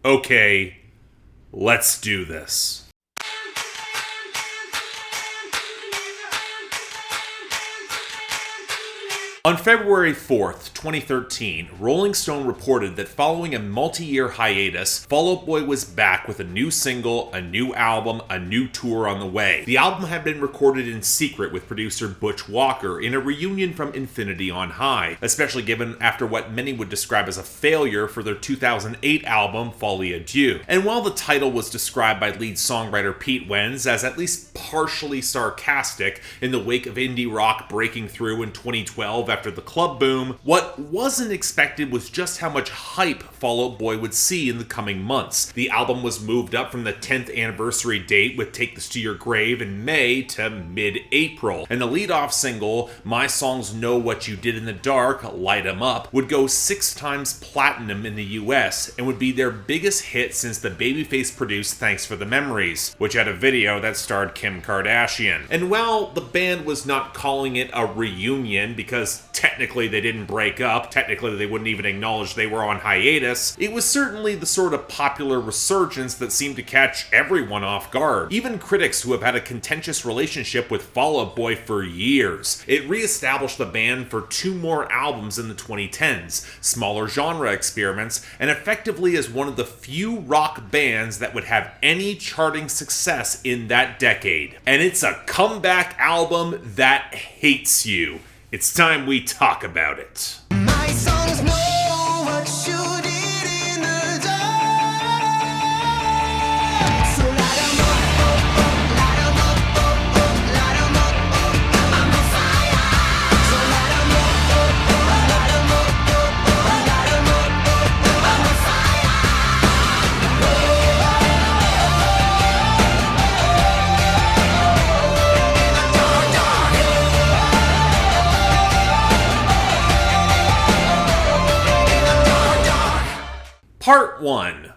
Okay, let's do this. On February 4th, 2013, Rolling Stone reported that following a multi-year hiatus, Fall Out Boy was back with a new single, a new album, a new tour on the way. The album had been recorded in secret with producer Butch Walker in a reunion from Infinity on High, especially given after what many would describe as a failure for their 2008 album, Folie. And while the title was described by lead songwriter Pete Wentz as at least partially sarcastic in the wake of indie rock breaking through in 2012 after the club boom, what wasn't expected was just how much hype Fall Out Boy would see in the coming months. The album was moved up from the 10th anniversary date with Take This to Your Grave in May to mid-April, and the lead-off single, My Songs Know What You Did in the Dark, Light 'Em Up, would go 6 times platinum in the US and would be their biggest hit since the Babyface produced Thanks for the Memories, which had a video that starred Kim Kardashian. And while the band was not calling it a reunion because technically they didn't break up, technically they wouldn't even acknowledge they were on hiatus, it was certainly the sort of popular resurgence that seemed to catch everyone off guard. Even critics who have had a contentious relationship with Fall Out Boy for years. It re-established the band for 2 more albums in the 2010s, smaller genre experiments, and effectively as one of the few rock bands that would have any charting success in that decade. And it's a comeback album that hates you. It's time we talk about it. My songs know what you did in the dark. So light 'em up, light 'em up, light 'em up, I'm on fire. So light 'em up, light 'em up, light 'em up, I'm on fire. Part 1.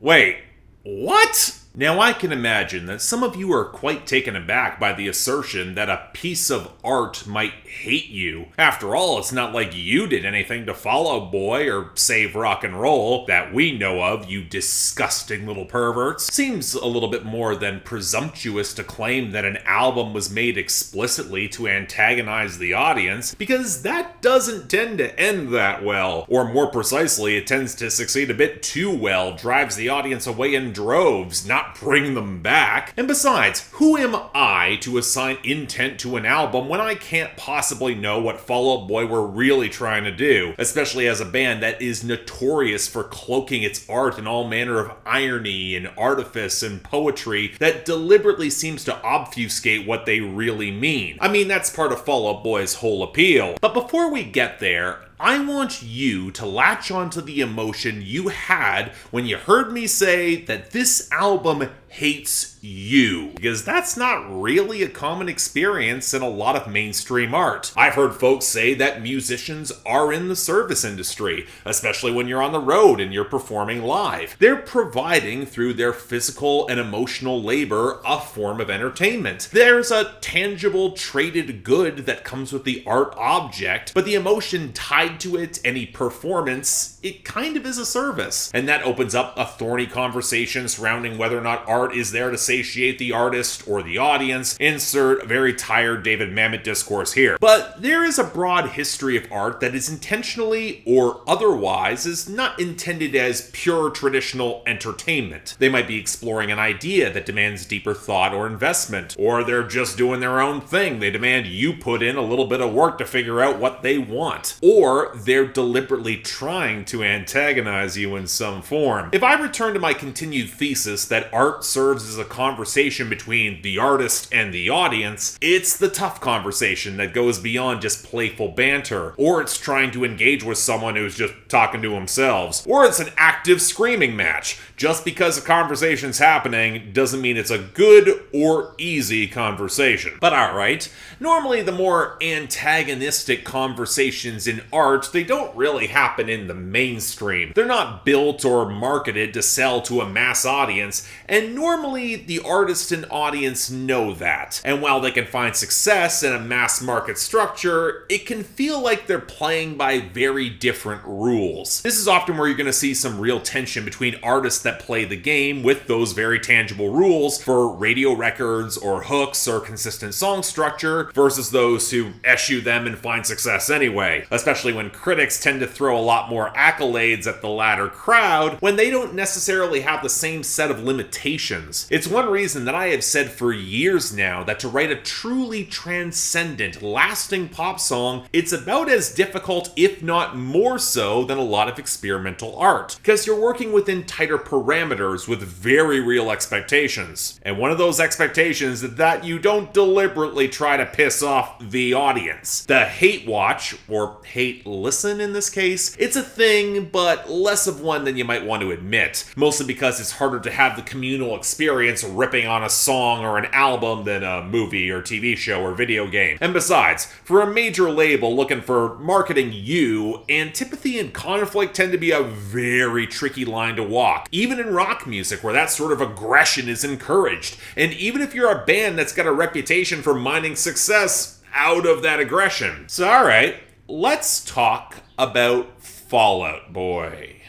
Wait, what? Now I can imagine that some of you are quite taken aback by the assertion that a piece of art might hate you. After all, it's not like you did anything to Fall Out Boy or save rock and roll that we know of, you disgusting little perverts. Seems a little bit more than presumptuous to claim that an album was made explicitly to antagonize the audience, because that doesn't tend to end that well. Or more precisely, it tends to succeed a bit too well, drives the audience away in droves, not bring them back. And besides, who am I to assign intent to an album when I can't possibly know what Fall Out Boy were really trying to do, especially as a band that is notorious for cloaking its art in all manner of irony and artifice and poetry that deliberately seems to obfuscate what they really mean. I mean, that's part of Fall Out Boy's whole appeal. But before we get there, I want you to latch onto the emotion you had when you heard me say that this album hates you, because that's not really a common experience in a lot of mainstream art. I've heard folks say that musicians are in the service industry, especially when you're on the road and you're performing live. They're providing through their physical and emotional labor a form of entertainment. There's a tangible traded good that comes with the art object, but the emotion tied to it, any performance, it kind of is a service. And that opens up a thorny conversation surrounding whether or not art is there to satiate the artist or the audience. Insert very tired David Mamet discourse here. But there is a broad history of art that is intentionally or otherwise is not intended as pure traditional entertainment. They might be exploring an idea that demands deeper thought or investment, or they're just doing their own thing. They demand you put in a little bit of work to figure out what they want. Or they're deliberately trying to antagonize you in some form. If I return to my continued thesis that art serves as a conversation between the artist and the audience, it's the tough conversation that goes beyond just playful banter, or it's trying to engage with someone who's just talking to themselves, or it's an active screaming match. Just because a conversation's happening doesn't mean it's a good or easy conversation. But alright, normally the more antagonistic conversations in art, they don't really happen in the mainstream. They're not built or marketed to sell to a mass audience, and And normally, the artist and audience know that. And while they can find success in a mass market structure, it can feel like they're playing by very different rules. This is often where you're going to see some real tension between artists that play the game with those very tangible rules for radio records or hooks or consistent song structure versus those who eschew them and find success anyway, especially when critics tend to throw a lot more accolades at the latter crowd when they don't necessarily have the same set of limitations. It's one reason that I have said for years now that to write a truly transcendent, lasting pop song, it's about as difficult, if not more so, than a lot of experimental art, because you're working within tighter parameters with very real expectations. And one of those expectations is that you don't deliberately try to piss off the audience. The hate watch, or hate listen in this case, it's a thing, but less of one than you might want to admit, mostly because it's harder to have the communal experience ripping on a song or an album than a movie or TV show or video game. And besides, for a major label looking for marketing you, antipathy and conflict tend to be a very tricky line to walk, even in rock music where that sort of aggression is encouraged. And even if you're a band that's got a reputation for mining success out of that aggression. So alright, let's talk about Fall Out Boy.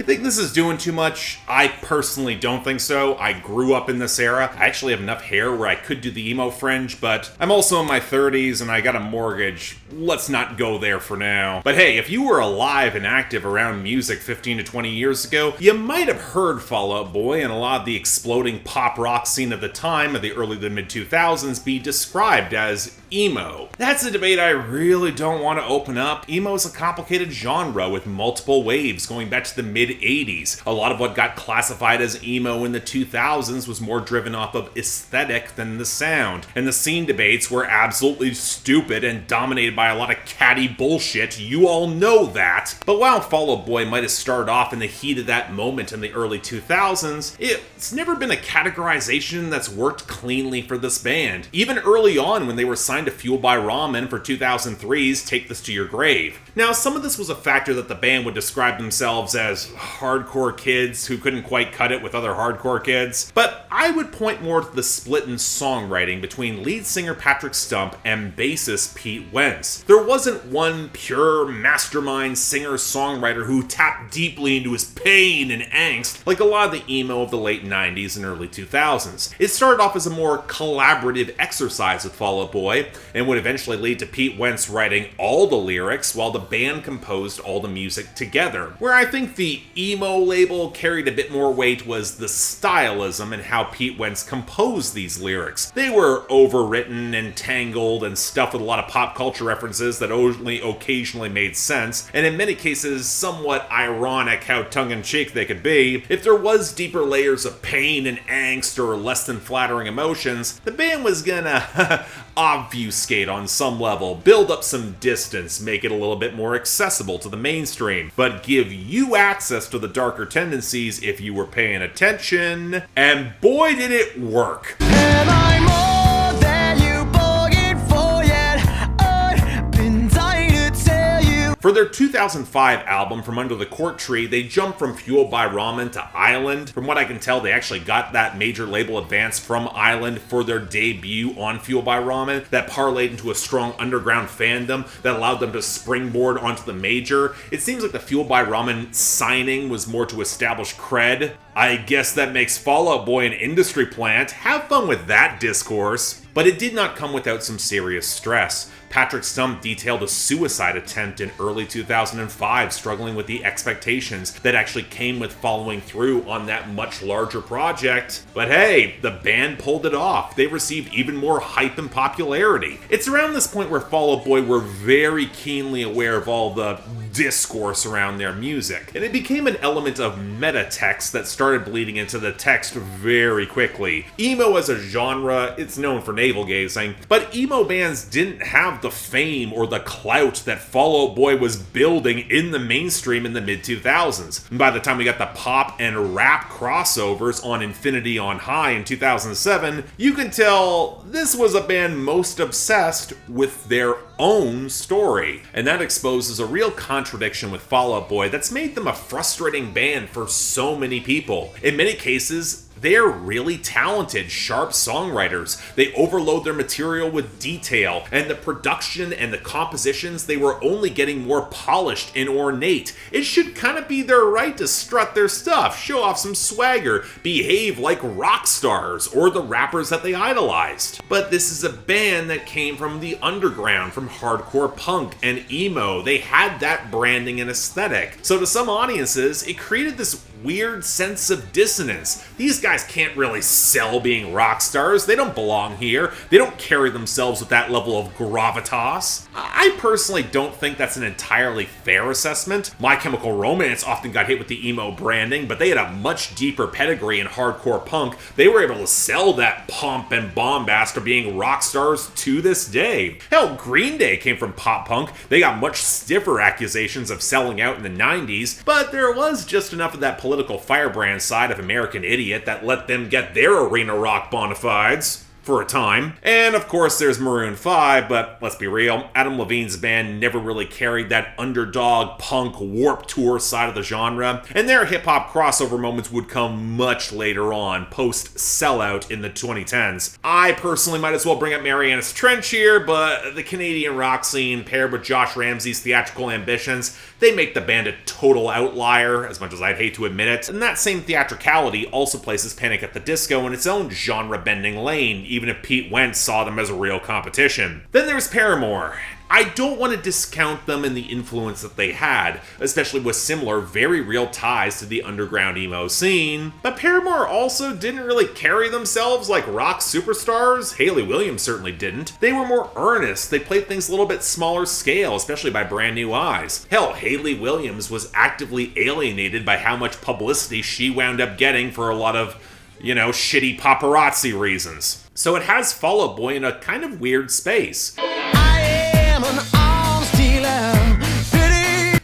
Think this is doing too much? I personally don't think so. I grew up in this era. I actually have enough hair where I could do the emo fringe, but I'm also in my 30s and I got a mortgage. Let's not go there for now. But hey, if you were alive and active around music 15 to 20 years ago, you might have heard Fall Out Boy and a lot of the exploding pop rock scene of the time of the early to mid 2000s be described as emo. That's a debate I really don't want to open up. Emo is a complicated genre with multiple waves going back to the mid 80s. A lot of what got classified as emo in the 2000s was more driven off of aesthetic than the sound. And the scene debates were absolutely stupid and dominated by a lot of catty bullshit. You all know that. But while Fall Out Boy might have started off in the heat of that moment in the early 2000s, it's never been a categorization that's worked cleanly for this band. Even early on when they were signed to Fueled by Ramen for 2003's Take This to Your Grave. Now, some of this was a factor that the band would describe themselves as hardcore kids who couldn't quite cut it with other hardcore kids, but I would point more to the split in songwriting between lead singer Patrick Stump and bassist Pete Wentz. There wasn't one pure mastermind singer-songwriter who tapped deeply into his pain and angst like a lot of the emo of the late 90s and early 2000s. It started off as a more collaborative exercise with Fall Out Boy, and would eventually lead to Pete Wentz writing all the lyrics while the band composed all the music together. Where I think the emo label carried a bit more weight was the stylism and how Pete Wentz composed these lyrics. They were overwritten and tangled and stuffed with a lot of pop culture references that only occasionally made sense, and in many cases somewhat ironic how tongue-in-cheek they could be. If there was deeper layers of pain and angst or less than flattering emotions, the band was gonna obfuscate on some level, build up some distance, make it a little bit more accessible to the mainstream, but give you access to the darker tendencies if you were paying attention. And boy did it work. Am I more than you bargained for yet? I've been dying to tell you. For their 2005 album, From Under the Court Tree, they jumped from Fueled by Ramen to Island. From what I can tell, they actually got that major label advance from Island for their debut on Fueled by Ramen. That parlayed into a strong underground fandom that allowed them to springboard onto the major. It seems like the Fueled by Ramen signing was more to establish cred. I guess that makes Fall Out Boy an industry plant. Have fun with that discourse. But it did not come without some serious stress. Patrick Stump detailed a suicide attempt in early 2005, struggling with the expectations that actually came with following through on that much larger project. But hey, the band pulled it off. They received even more hype and popularity. It's around this point where Fall Out Boy were very keenly aware of all the discourse around their music, and it became an element of meta text that started bleeding into the text very quickly. Emo as a genre, it's known for navel-gazing, but emo bands didn't have the fame or the clout that Fall Out Boy was building in the mainstream in the mid-2000s. And by the time we got the pop and rap crossovers on Infinity on High in 2007, you can tell this was a band most obsessed with their own story. And that exposes a real contradiction with Fall Out Boy that's made them a frustrating band for so many people. In many cases, they're really talented, sharp songwriters. They overload their material with detail, and the production and the compositions, they were only getting more polished and ornate. It should kind of be their right to strut their stuff, show off some swagger, behave like rock stars or the rappers that they idolized. But this is a band that came from the underground, from hardcore punk and emo. They had that branding and aesthetic. So to some audiences, it created this weird sense of dissonance. These guys can't really sell being rock stars. They don't belong here. They don't carry themselves with that level of gravitas. I personally don't think that's an entirely fair assessment. My Chemical Romance often got hit with the emo branding, but they had a much deeper pedigree in hardcore punk. They were able to sell that pomp and bombast of being rock stars to this day. Hell, Green Day came from pop punk. They got much stiffer accusations of selling out in the 90s, but there was just enough of that political firebrand side of American Idiot that let them get their arena rock bona fides for a time. And of course there's Maroon 5, but let's be real, Adam Levine's band never really carried that underdog punk Warped Tour side of the genre, and their hip-hop crossover moments would come much later on, post-sellout in the 2010s. I personally might as well bring up Marianas Trench here, but the Canadian rock scene paired with Josh Ramsey's theatrical ambitions, they make the band a total outlier, as much as I'd hate to admit it, and that same theatricality also places Panic at the Disco in its own genre-bending lane, even if Pete Wentz saw them as a real competition. Then there's Paramore. I don't want to discount them and the influence that they had, especially with similar, very real ties to the underground emo scene, but Paramore also didn't really carry themselves like rock superstars. Hayley Williams certainly didn't. They were more earnest. They played things a little bit smaller scale, especially by Brand New Eyes. Hell, Hayley Williams was actively alienated by how much publicity she wound up getting for a lot of, shitty paparazzi reasons. So it has Fall Out Boy in a kind of weird space.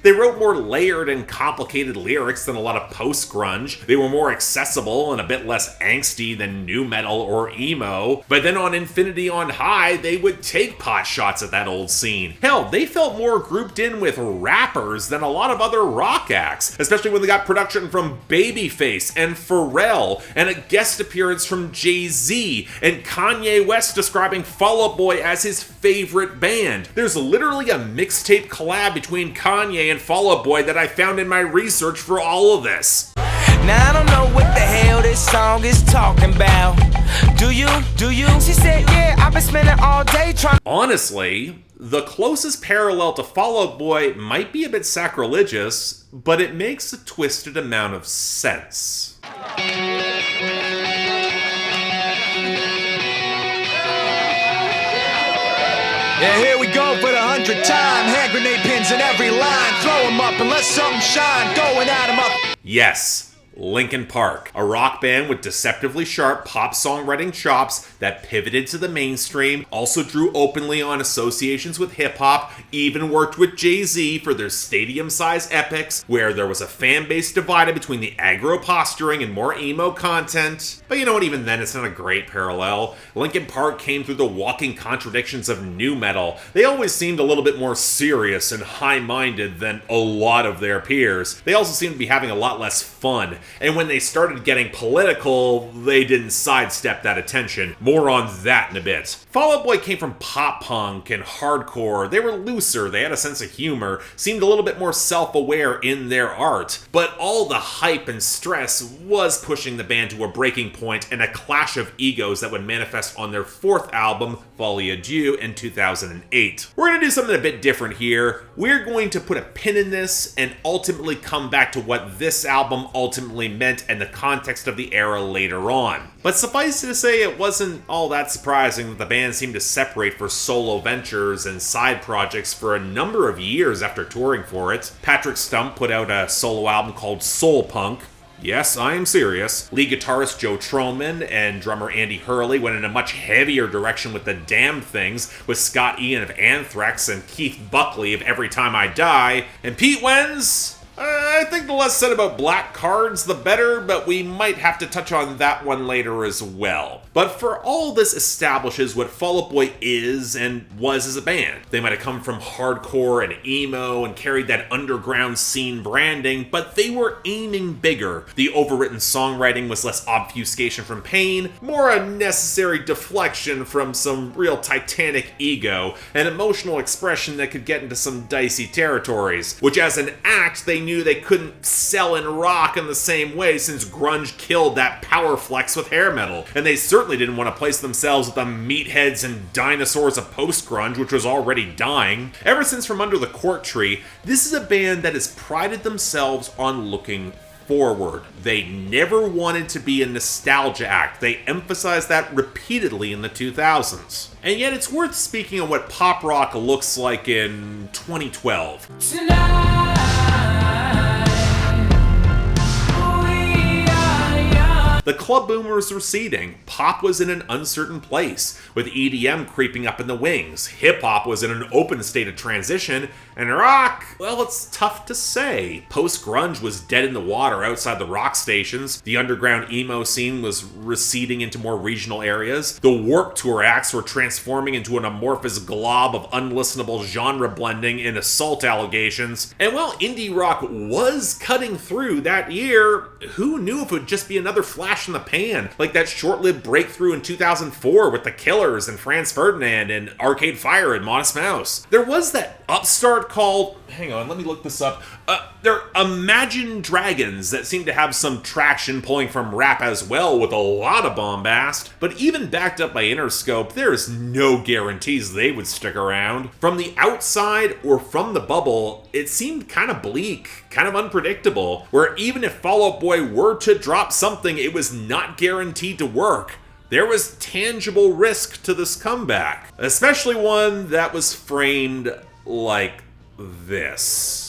They wrote more layered and complicated lyrics than a lot of post-grunge. They were more accessible and a bit less angsty than nu metal or emo. But then on Infinity on High, they would take pot shots at that old scene. Hell, they felt more grouped in with rappers than a lot of other rock acts, especially when they got production from Babyface and Pharrell, and a guest appearance from Jay-Z, and Kanye West describing Fall Out Boy as his favorite band. There's literally a mixtape collab between Kanye and Fall Out Boy that I found in my research for all of this. Now I don't know what the hell this song is talking about. Do you? She said, yeah, I've been spending all day trying. Honestly, the closest parallel to Fall Out Boy might be a bit sacrilegious, but it makes a twisted amount of sense. Yeah, here we go for the 100th time. Hand grenade pins in every line. Throw them up and let something shine. Going at 'em up. Yes. Linkin Park, a rock band with deceptively sharp pop songwriting chops that pivoted to the mainstream, also drew openly on associations with hip-hop, even worked with Jay-Z for their stadium-sized epics, where there was a fan base divided between the aggro posturing and more emo content. But you know what, even then it's not a great parallel. Linkin Park came through the walking contradictions of nu metal. They always seemed a little bit more serious and high-minded than a lot of their peers. They also seemed to be having a lot less fun. And when they started getting political, they didn't sidestep that attention. More on that in a bit. Fall Out Boy came from pop punk and hardcore. They were looser, they had a sense of humor, seemed a little bit more self-aware in their art. But all the hype and stress was pushing the band to a breaking point and a clash of egos that would manifest on their fourth album, Folie in 2008. We're going to do something a bit different here. We're going to put a pin in this and ultimately come back to what this album ultimately meant and the context of the era later on. But suffice to say, it wasn't all that surprising that the band seemed to separate for solo ventures and side projects for a number of years after touring for it. Patrick Stump put out a solo album called Soul Punk. Yes, I am serious. Lead guitarist Joe Troman and drummer Andy Hurley went in a much heavier direction with the Damned Things, with Scott Ian of Anthrax and Keith Buckley of Every Time I Die. And Pete Wentz? I think the less said about Black Cards, the better, but we might have to touch on that one later as well. But for all this establishes what Fall Out Boy is and was as a band. They might have come from hardcore and emo and carried that underground scene branding, but they were aiming bigger. The overwritten songwriting was less obfuscation from pain, more a necessary deflection from some real titanic ego, and emotional expression that could get into some dicey territories, which as an act they knew they couldn't sell and rock in the same way since grunge killed that power flex with hair metal, and they certainly didn't want to place themselves with the meatheads and dinosaurs of post-grunge, which was already dying. Ever since From Under the Cork Tree, this is a band that has prided themselves on looking forward. They never wanted to be a nostalgia act. They emphasized that repeatedly in the 2000s. And yet it's worth speaking on what pop rock looks like in 2012. The club boom was receding, pop was in an uncertain place, with EDM creeping up in the wings, hip-hop was in an open state of transition, and rock, well, it's tough to say. Post-grunge was dead in the water outside the rock stations, the underground emo scene was receding into more regional areas, the Warped Tour acts were transforming into an amorphous glob of unlistenable genre blending and assault allegations, and while indie rock was cutting through that year, who knew if it would just be another flash in the pan, like that short-lived breakthrough in 2004 with The Killers and Franz Ferdinand and Arcade Fire and Modest Mouse. There was that upstart called, hang on, let me look this up, they're Imagine Dragons that seem to have some traction pulling from rap as well with a lot of bombast, but even backed up by Interscope, there is no guarantees they would stick around. From the outside or from the bubble, it seemed kind of bleak, kind of unpredictable, where even if Fall Out Boy were to drop something, it was not guaranteed to work. There was tangible risk to this comeback, especially one that was framed like this.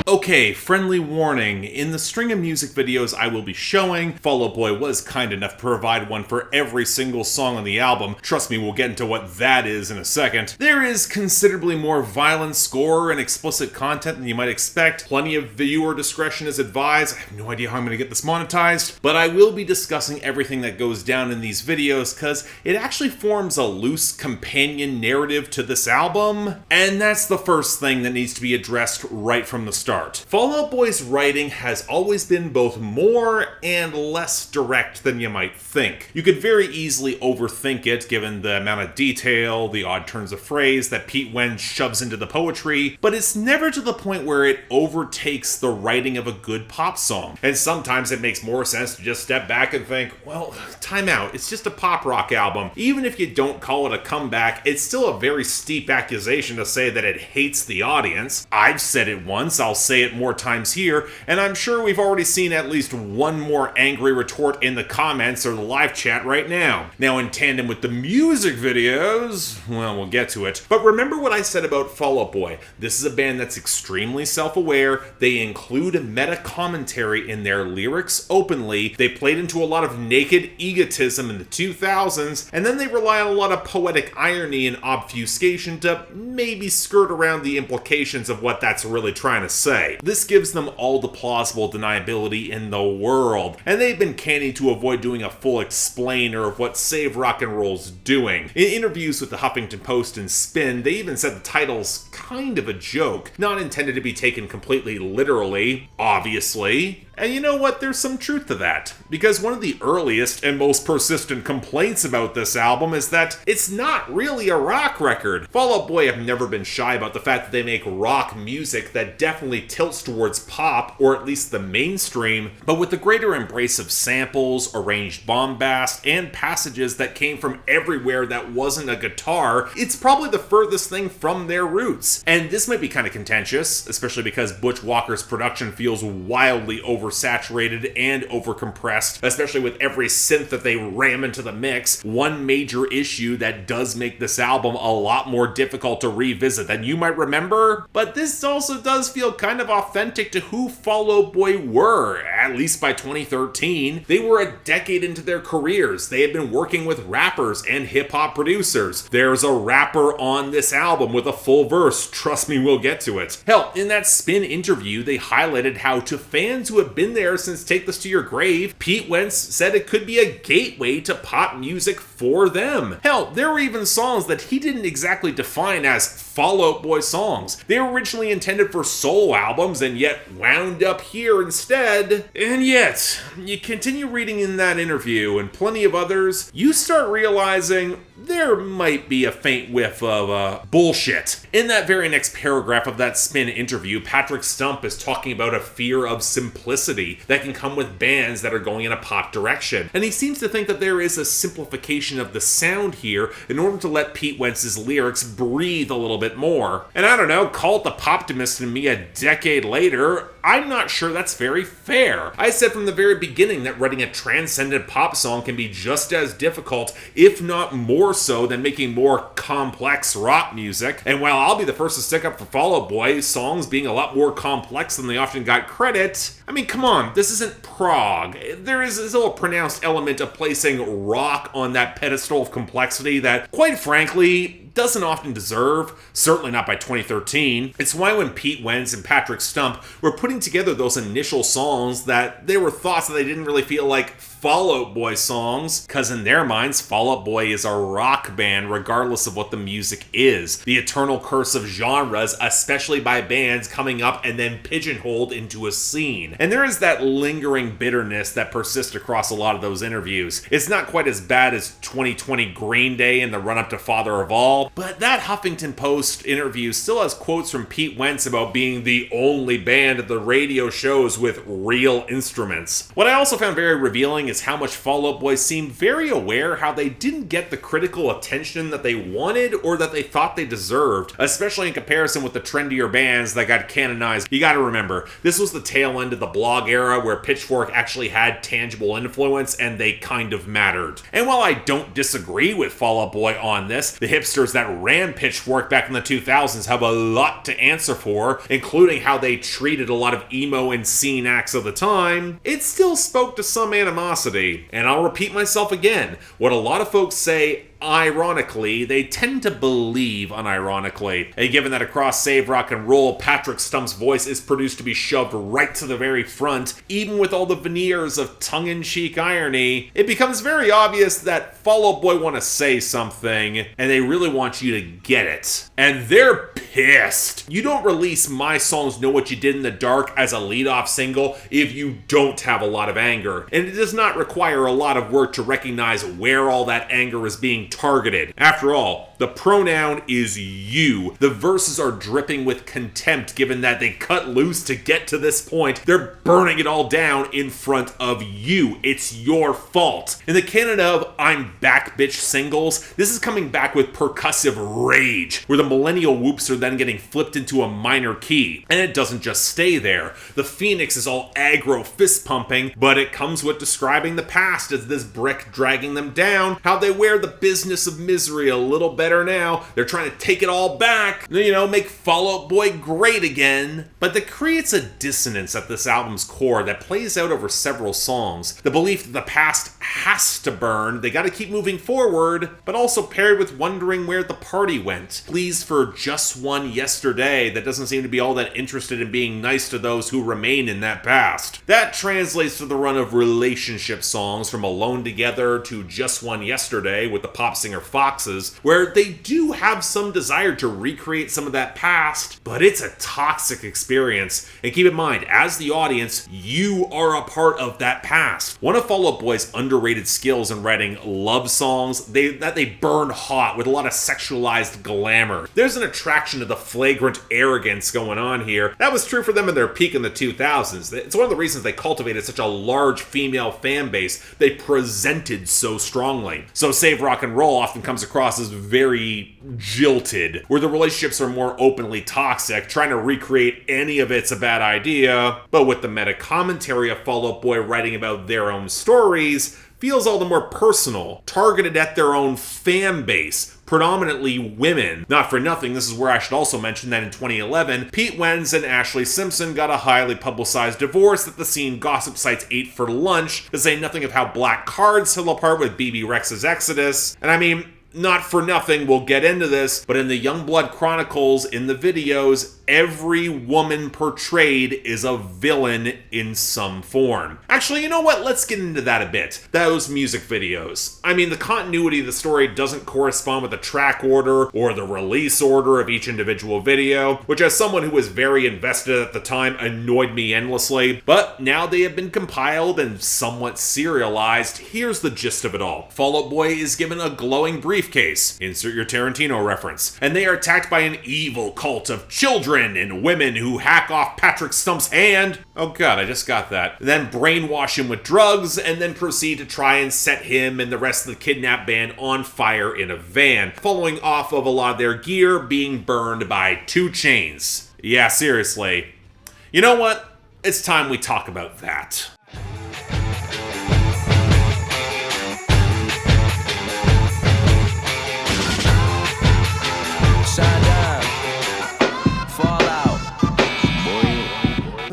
Okay, friendly warning. In the string of music videos I will be showing, Fall Out Boy was kind enough to provide one for every single song on the album. Trust me, we'll get into what that is in a second. There is considerably more violent score and explicit content than you might expect. Plenty of viewer discretion is advised. I have no idea how I'm going to get this monetized, but I will be discussing everything that goes down in these videos because it actually forms a loose companion narrative to this album, and that's the first thing that needs to be addressed right from the start. Fall Out Boy's writing has always been both more and less direct than you might think. You could very easily overthink it given the amount of detail, the odd turns of phrase that Pete Wentz shoves into the poetry, but it's never to the point where it overtakes the writing of a good pop song. And sometimes it makes more sense to just step back and think, well, time out, it's just a pop rock album. Even if you don't call it a comeback, it's still a very steep accusation to say that it hates the audience. I've said it once, I'll say it more times here, and I'm sure we've already seen at least one more angry retort in the comments or the live chat right now. Now, in tandem with the music videos, well, we'll get to it. But remember what I said about Fall Out Boy. This is a band that's extremely self-aware. They include meta commentary in their lyrics openly. They played into a lot of naked egotism in the 2000s, and then they rely on a lot of poetic irony and obfuscation to maybe skirt around the implications of what that's really trying to say. This gives them all the plausible deniability in the world, and they've been canny to avoid doing a full explainer of what Save Rock and Roll's doing. In interviews with the Huffington Post and Spin, they even said the title's kind of a joke, not intended to be taken completely literally, obviously. And you know what? There's some truth to that. Because one of the earliest and most persistent complaints about this album is that it's not really a rock record. Fall Out Boy have never been shy about the fact that they make rock music that definitely tilts towards pop, or at least the mainstream, but with the greater embrace of samples, arranged bombast, and passages that came from everywhere that wasn't a guitar. It's probably the furthest thing from their roots. And this might be kind of contentious, especially because Butch Walker's production feels wildly oversaturated and overcompressed, especially with every synth that they ram into the mix. One major issue that does make this album a lot more difficult to revisit than you might remember, but this also does feel kind of authentic to who Fall Out Boy were, at least by 2013, they were a decade into their careers. They had been working with rappers and hip-hop producers. There's a rapper on this album with a full verse. Trust me, we'll get to it. Hell, in that Spin interview, they highlighted how to fans who have been there since Take This to Your Grave, Pete Wentz said it could be a gateway to pop music for them. Hell, there were even songs that he didn't exactly define as Fall Out Boy songs. They were originally intended for solo albums and yet wound up here instead. And yet, you continue reading in that interview and plenty of others, you start realizing there might be a faint whiff of bullshit. In that very next paragraph of that Spin interview, Patrick Stump is talking about a fear of simplicity that can come with bands that are going in a pop direction. And he seems to think that there is a simplification of the sound here in order to let Pete Wentz's lyrics breathe a little bit more. And I don't know, call it the poptimist in me a decade later, I'm not sure that's very fair. I said from the very beginning that writing a transcendent pop song can be just as difficult, if not more so, than making more complex rock music. And while I'll be the first to stick up for Fall Out Boy, songs being a lot more complex than they often got credit, I mean, come on, this isn't prog. There is still a pronounced element of placing rock on that pedestal of complexity that, quite frankly, doesn't often deserve, certainly not by 2013. It's why when Pete Wentz and Patrick Stump were putting together those initial songs that there were thoughts that they didn't really feel like Fall Out Boy songs, because in their minds, Fall Out Boy is a rock band regardless of what the music is. The eternal curse of genres, especially by bands coming up and then pigeonholed into a scene. And there is that lingering bitterness that persists across a lot of those interviews. It's not quite as bad as 2020 Green Day and the run-up to Father of All, but that Huffington Post interview still has quotes from Pete Wentz about being the only band at the radio shows with real instruments. What I also found very revealing is how much Fall Out Boy seemed very aware how they didn't get the critical attention that they wanted or that they thought they deserved, especially in comparison with the trendier bands that got canonized. You gotta remember, this was the tail end of the blog era where Pitchfork actually had tangible influence and they kind of mattered. And while I don't disagree with Fall Out Boy on this, the hipsters that ran Pitchfork back in the 2000s have a lot to answer for, including how they treated a lot of emo and scene acts of the time. It still spoke to some animosity. And I'll repeat myself again, what a lot of folks say ironically, they tend to believe unironically. And given that across Save Rock and Roll, Patrick Stump's voice is produced to be shoved right to the very front, even with all the veneers of tongue-in-cheek irony, it becomes very obvious that Fall Out Boy want to say something, and they really want you to get it. And they're pissed. You don't release My Songs Know What You Did in the Dark as a lead-off single if you don't have a lot of anger. And it does not require a lot of work to recognize where all that anger is being targeted. After all, the pronoun is you. The verses are dripping with contempt given that they cut loose to get to this point. They're burning it all down in front of you. It's your fault. In the canon of I'm Back Bitch singles, this is coming back with percussive rage, where the millennial whoops are then getting flipped into a minor key. And it doesn't just stay there. The Phoenix is all aggro fist pumping, but it comes with describing the past as this brick dragging them down, how they wear the business of misery a little better now. They're trying to take it all back, make Fall Out Boy great again. But that creates a dissonance at this album's core that plays out over several songs. The belief that the past has to burn, they gotta keep moving forward, but also paired with wondering where the party went. Pleas for just one yesterday that doesn't seem to be all that interested in being nice to those who remain in that past. That translates to the run of relationship songs from Alone Together to Just One Yesterday with the pop singer Foxes, where they do have some desire to recreate some of that past, but it's a toxic experience. And keep in mind, as the audience, you are a part of that past. One of Fall Out Boy's underrated skills in writing love songs, they burn hot with a lot of sexualized glamour. There's an attraction to the flagrant arrogance going on here. That was true for them in their peak in the 2000s. It's one of the reasons they cultivated such a large female fan base. They presented so strongly. So Save Rock and Roll often comes across as very jilted, where the relationships are more openly toxic. Trying to recreate any of it's a bad idea, but with the meta commentary of Fall Out Boy writing about their own stories, feels all the more personal, targeted at their own fan base, predominantly women. Not for nothing, this is where I should also mention that in 2011, Pete Wentz and Ashley Simpson got a highly publicized divorce that the scene gossip sites ate for lunch, to say nothing of how Black Cards fell apart with BB Rex's Exodus. And I mean, not for nothing, we'll get into this, but in the Youngblood Chronicles, in the videos, every woman portrayed is a villain in some form. Actually, you know what? Let's get into that a bit. Those music videos. I mean, the continuity of the story doesn't correspond with the track order or the release order of each individual video, which as someone who was very invested at the time annoyed me endlessly. But now they have been compiled and somewhat serialized. Here's the gist of it all. Fall Out Boy is given a glowing briefcase, insert your Tarantino reference, and they are attacked by an evil cult of children and women who hack off Patrick Stump's hand. Oh god, I just got that. Then brainwash him with drugs, and then proceed to try and set him and the rest of the kidnapped band on fire in a van, following off of a lot of their gear being burned by 2 Chainz. Yeah, seriously. You know what? It's time we talk about that.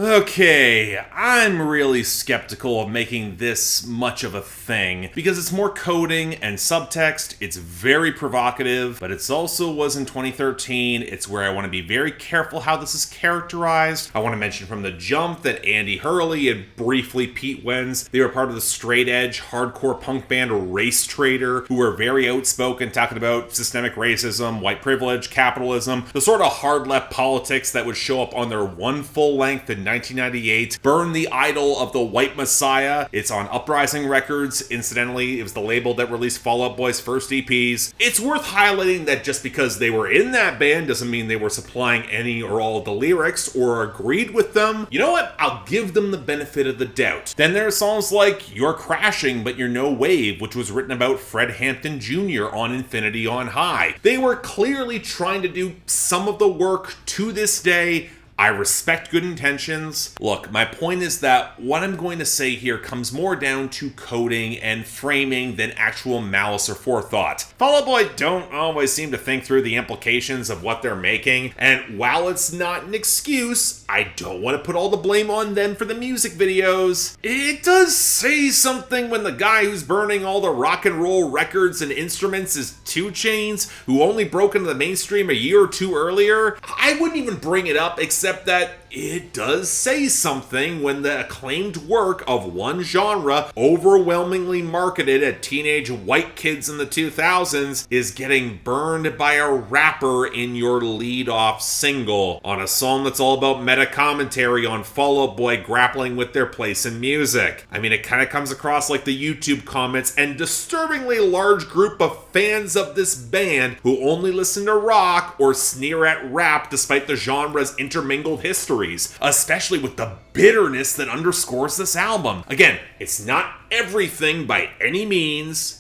Okay, I'm really skeptical of making this much of a thing, because it's more coding and subtext, it's very provocative, but it also was in 2013, it's where I want to be very careful how this is characterized. I want to mention from the jump that Andy Hurley and briefly Pete Wentz, they were part of the straight edge hardcore punk band Race Trader, who were very outspoken talking about systemic racism, white privilege, capitalism, the sort of hard left politics that would show up on their one full length in 1998, Burn the Idol of the White Messiah. It's on Uprising Records. Incidentally, it was the label that released Fall Out Boy's first EPs. It's worth highlighting that just because they were in that band doesn't mean they were supplying any or all of the lyrics or agreed with them. You know what? I'll give them the benefit of the doubt. Then there are songs like You're Crashing But You're No Wave, which was written about Fred Hampton Jr. on Infinity on High. They were clearly trying to do some of the work to this day. I respect good intentions. Look, my point is that what I'm going to say here comes more down to coding and framing than actual malice or forethought. Fall Out Boy don't always seem to think through the implications of what they're making, and while it's not an excuse, I don't want to put all the blame on them for the music videos. It does say something when the guy who's burning all the rock and roll records and instruments is 2 Chainz, who only broke into the mainstream a year or 2 earlier. I wouldn't even bring it up except that it does say something when the acclaimed work of one genre, overwhelmingly marketed at teenage white kids in the 2000s, is getting burned by a rapper in your lead-off single, on a song that's all about meta-commentary on Fall Out Boy grappling with their place in music. I mean, it kind of comes across like the YouTube comments and disturbingly large group of fans of this band who only listen to rock or sneer at rap despite the genre's intermingled history, especially with the bitterness that underscores this album. Again, it's not everything by any means,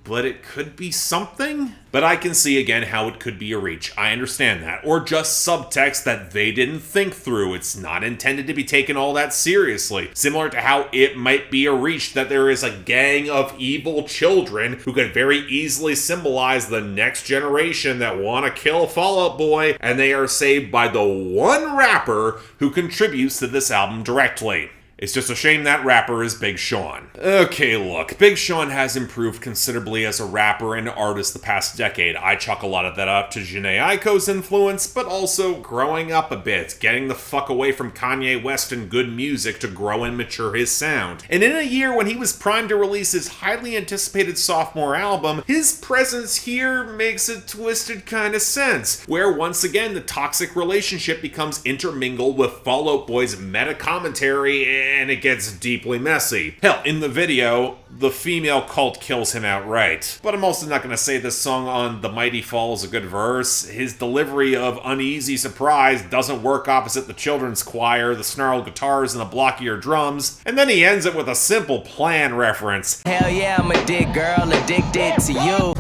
but it could be something. But I can see again how it could be a reach. I understand that. Or just subtext that they didn't think through. It's not intended to be taken all that seriously. Similar to how it might be a reach that there is a gang of evil children who could very easily symbolize the next generation that want to kill Fall Out Boy, and they are saved by the one rapper who contributes to this album directly. It's just a shame that rapper is Big Sean. Okay, look, Big Sean has improved considerably as a rapper and artist the past decade. I chalk a lot of that up to Jhené Aiko's influence, but also growing up a bit, getting the fuck away from Kanye West and good music to grow and mature his sound. And in a year when he was primed to release his highly anticipated sophomore album, his presence here makes a twisted kind of sense, where once again the toxic relationship becomes intermingled with Fall Out Boy's meta-commentary and it gets deeply messy. Hell, in the video, the female cult kills him outright. But I'm also not going to say this song on The Mighty Fall is a good verse. His delivery of Uneasy Surprise doesn't work opposite the children's choir, the snarled guitars, and the blockier drums. And then he ends it with a Simple Plan reference. Hell yeah, I'm a dick girl, addicted to you.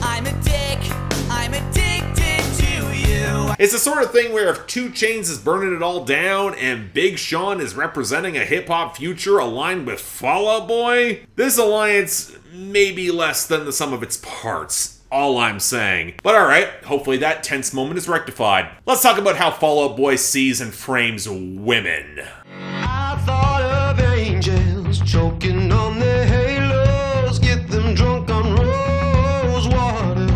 I'm a dick, I'm addicted to you. It's the sort of thing where if 2 Chainz is burning it all down and Big Sean is representing a hip-hop future aligned with Fall Out Boy, this alliance may be less than the sum of its parts. All I'm saying. But alright, hopefully that tense moment is rectified. Let's talk about how Fall Out Boy sees and frames women. I thought of angels choking on their halos, get them drunk on rose water.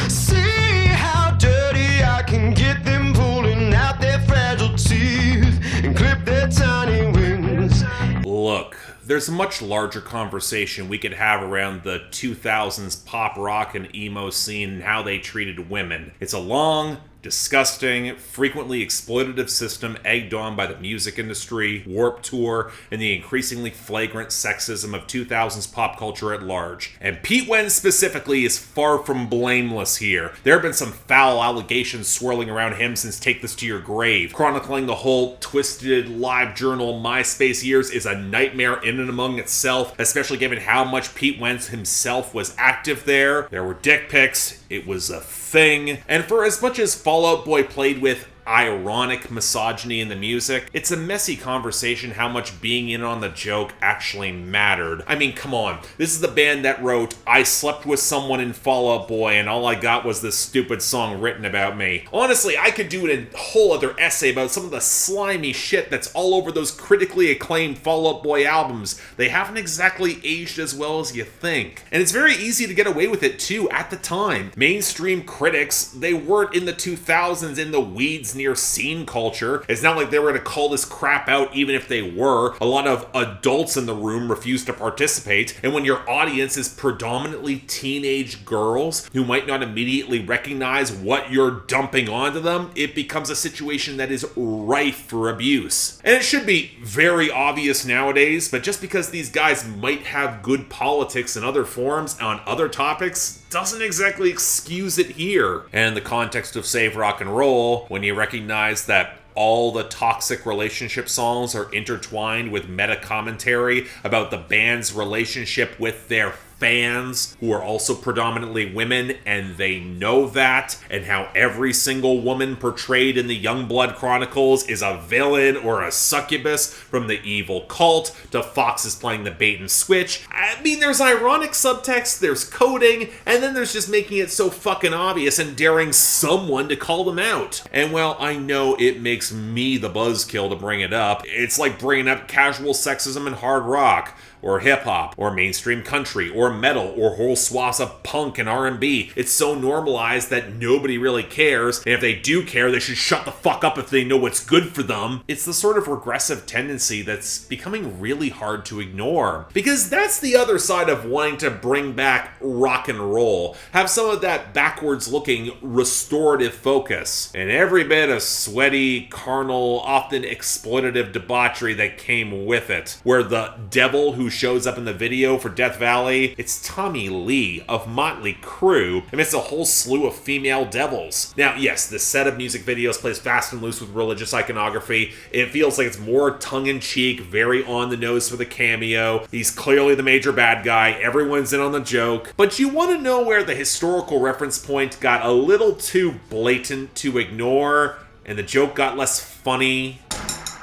See how dirty I can get them, pulling out their fragile teeth and clip their tiny wings. Look, there's a much larger conversation we could have around the 2000s pop rock and emo scene and how they treated women. It's a long, disgusting, frequently exploitative system egged on by the music industry, Warped Tour, and the increasingly flagrant sexism of 2000s pop culture at large. And Pete Wentz specifically is far from blameless here. There have been some foul allegations swirling around him since Take This to Your Grave. Chronicling the whole twisted live journal MySpace years is a nightmare in and among itself, especially given how much Pete Wentz himself was active there. There were dick pics, it was a thing, and for as much as Fall Out Boy played with ironic misogyny in the music, it's a messy conversation how much being in on the joke actually mattered. I mean, come on. This is the band that wrote, I slept with someone in Fall Out Boy and all I got was this stupid song written about me. Honestly, I could do a whole other essay about some of the slimy shit that's all over those critically acclaimed Fall Out Boy albums. They haven't exactly aged as well as you think. And it's very easy to get away with it too at the time. Mainstream critics, they weren't in the 2000s in the weeds near scene culture. It's not like they were going to call this crap out even if they were. A lot of adults in the room refused to participate, and when your audience is predominantly teenage girls who might not immediately recognize what you're dumping onto them, it becomes a situation that is rife for abuse. And it should be very obvious nowadays, but just because these guys might have good politics in other forms on other topics doesn't exactly excuse it here. And in the context of Save Rock and Roll, when you recognize that all the toxic relationship songs are intertwined with meta commentary about the band's relationship with their fans, who are also predominantly women, and they know that, and how every single woman portrayed in the Youngblood Chronicles is a villain or a succubus from the evil cult, to Fox is playing the bait and switch. I mean, there's ironic subtext, there's coding, and then there's just making it so fucking obvious and daring someone to call them out. And well, I know it makes me the buzzkill to bring it up. It's like bringing up casual sexism in hard rock, or hip-hop, or mainstream country, or metal, or whole swaths of punk and R&B. It's so normalized that nobody really cares, and if they do care, they should shut the fuck up if they know what's good for them. It's the sort of regressive tendency that's becoming really hard to ignore. Because that's the other side of wanting to bring back rock and roll. Have some of that backwards-looking, restorative focus, and every bit of sweaty, carnal, often exploitative debauchery that came with it. Where the devil who shows up in the video for Death Valley, it's Tommy Lee of Motley Crue, amidst a whole slew of female devils. Now, yes, this set of music videos plays fast and loose with religious iconography. It feels like it's more tongue-in-cheek, very on-the-nose for the cameo. He's clearly the major bad guy, everyone's in on the joke. But you want to know where the historical reference point got a little too blatant to ignore, and the joke got less funny?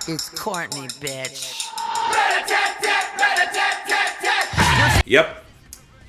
It's Courtney, bitch. Yep.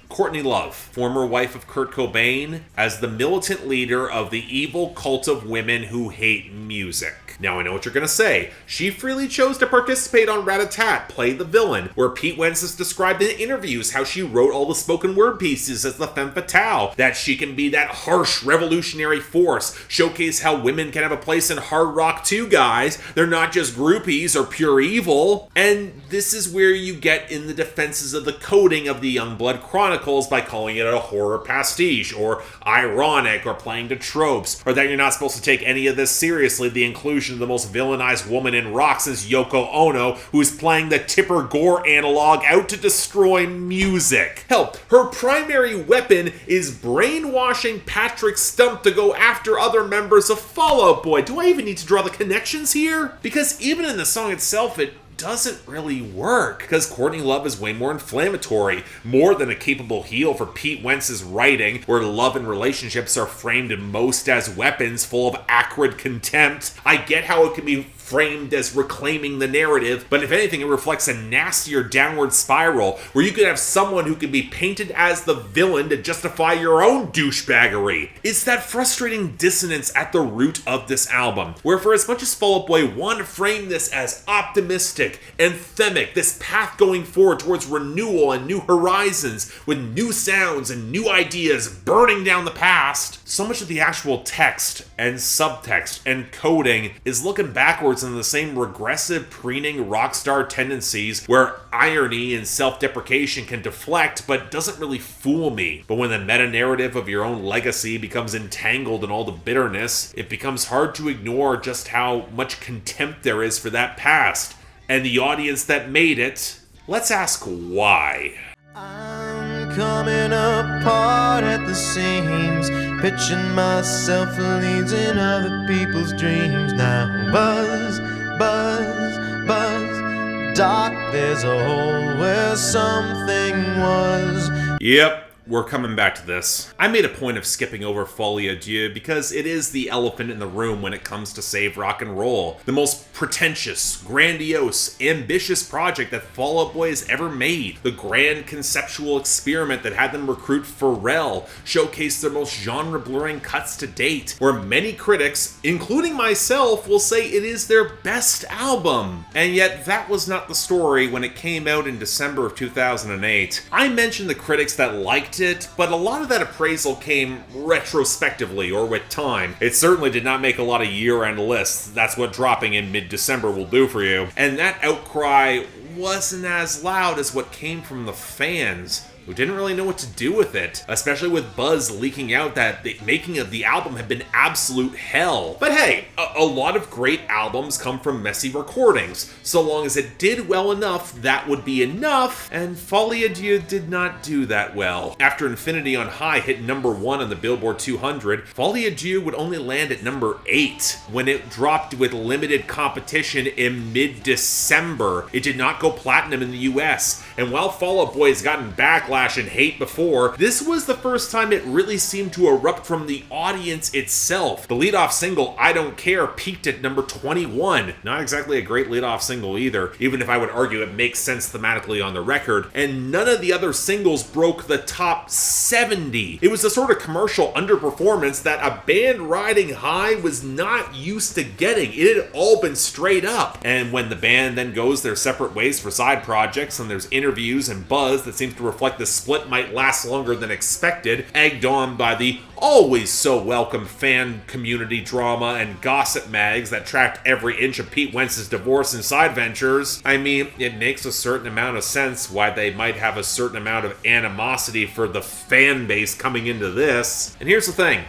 Courtney Love, former wife of Kurt Cobain, as the militant leader of the evil cult of women who hate music. Now I know what you're gonna say. She freely chose to participate on Rat-A-Tat, play the villain, where Pete Wentz has described in interviews how she wrote all the spoken word pieces as the femme fatale, that she can be that harsh revolutionary force, showcase how women can have a place in hard rock too, guys. They're not just groupies or pure evil. And this is where you get in the defenses of the coding of the Youngblood Chronicles by calling it a horror pastiche, or ironic, or playing to tropes, or that you're not supposed to take any of this seriously, the inclusion of the most villainized woman in rock since Yoko Ono, who's playing the Tipper Gore analog out to destroy music. Hell, her primary weapon is brainwashing Patrick Stump to go after other members of Fall Out Boy. Do I even need to draw the connections here? Because even in the song itself, it doesn't really work, because Courtney Love is way more inflammatory, more than a capable heel for Pete Wentz's writing, where love and relationships are framed most as weapons full of acrid contempt. I get how it can be framed as reclaiming the narrative, but if anything, it reflects a nastier downward spiral, where you could have someone who can be painted as the villain to justify your own douchebaggery. It's that frustrating dissonance at the root of this album, where for as much as Fall Out Boy want to frame this as optimistic, anthemic, this path going forward towards renewal and new horizons, with new sounds and new ideas burning down the past, so much of the actual text and subtext and coding is looking backwards into the same regressive, preening rock star tendencies, where irony and self-deprecation can deflect but doesn't really fool me. But when the meta-narrative of your own legacy becomes entangled in all the bitterness, it becomes hard to ignore just how much contempt there is for that past and the audience that made it. Let's ask why. I'm coming apart at the seams, pitching myself for leads in other people's dreams. Now buzz, buzz, buzz, dark, there's a hole where something was. Yep. We're coming back to this. I made a point of skipping over Folie because it is the elephant in the room when it comes to save rock and roll. The most pretentious, grandiose, ambitious project that Fall Out Boy has ever made. The grand conceptual experiment that had them recruit Pharrell, showcase their most genre-blurring cuts to date, where many critics, including myself, will say it is their best album. And yet that was not the story when it came out in December of 2008. I mentioned the critics that liked it, but a lot of that appraisal came retrospectively or with time. It certainly did not make a lot of year-end lists. That's what dropping in mid-December will do for you. And that outcry wasn't as loud as what came from the fans, who didn't really know what to do with it, especially with buzz leaking out that the making of the album had been absolute hell. But hey, a lot of great albums come from messy recordings. So long as it did well enough, that would be enough, and Folie did not do that well. After Infinity on High hit number 1 on the Billboard 200, Folie would only land at number 8 when it dropped with limited competition in mid-December. It did not go platinum in the US, and while Fall Out Boy has gotten backlash and hate before, this was the first time it really seemed to erupt from the audience itself. The leadoff single, I Don't Care, peaked at number 21. Not exactly a great leadoff single either, even if I would argue it makes sense thematically on the record, and none of the other singles broke the top 70. It was a sort of commercial underperformance that a band riding high was not used to getting. It had all been straight up. And when the band then goes their separate ways for side projects, and there's interviews and buzz that seems to reflect the split might last longer than expected, egged on by the always so welcome fan community drama and gossip mags that tracked every inch of Pete Wentz's divorce and side ventures, I mean, it makes a certain amount of sense why they might have a certain amount of animosity for the fan base coming into this. And here's the thing,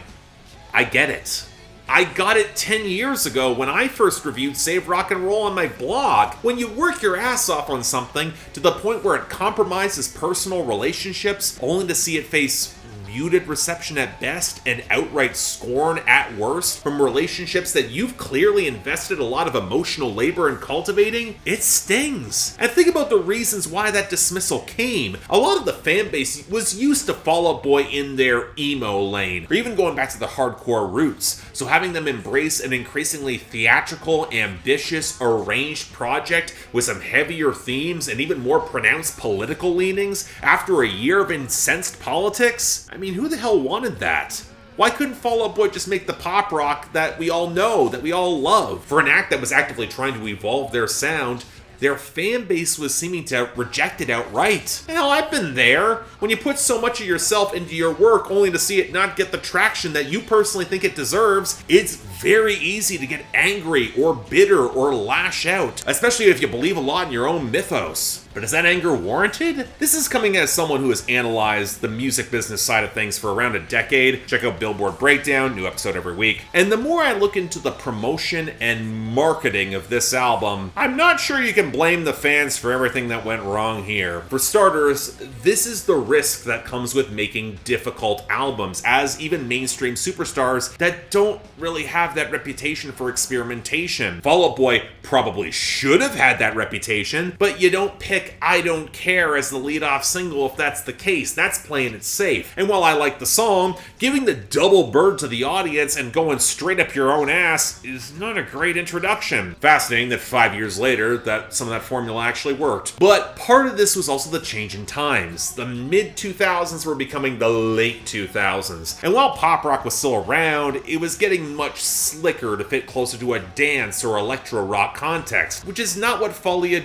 I get it. I got it 10 years ago when I first reviewed Save Rock and Roll on my blog. When you work your ass off on something to the point where it compromises personal relationships, only to see it face muted reception at best and outright scorn at worst from relationships that you've clearly invested a lot of emotional labor in cultivating, it stings. And think about the reasons why that dismissal came. A lot of the fan base was used to Fall Out Boy in their emo lane, or even going back to the hardcore roots. So having them embrace an increasingly theatrical, ambitious, arranged project with some heavier themes and even more pronounced political leanings after a year of incensed politics? I mean, who the hell wanted that? Why couldn't Fall Out Boy just make the pop rock that we all know, that we all love? For an act that was actively trying to evolve their sound, their fan base was seeming to reject it outright. Hell, I've been there. When you put so much of yourself into your work only to see it not get the traction that you personally think it deserves, it's very easy to get angry or bitter or lash out, especially if you believe a lot in your own mythos. But is that anger warranted? This is coming as someone who has analyzed the music business side of things for around a decade. Check out Billboard Breakdown, new episode every week. And the more I look into the promotion and marketing of this album, I'm not sure you can can blame the fans for everything that went wrong here. For starters, this is the risk that comes with making difficult albums, as even mainstream superstars that don't really have that reputation for experimentation. Fall Out Boy probably should have had that reputation, but you don't pick I Don't Care as the lead-off single if that's the case. That's playing it safe. And while I like the song, giving the double bird to the audience and going straight up your own ass is not a great introduction. Fascinating that 5 years later that some of that formula actually worked. But part of this was also the change in times. The mid-2000s were becoming the late 2000s. And while pop rock was still around, it was getting much slicker to fit closer to a dance or electro rock context, which is not what Folie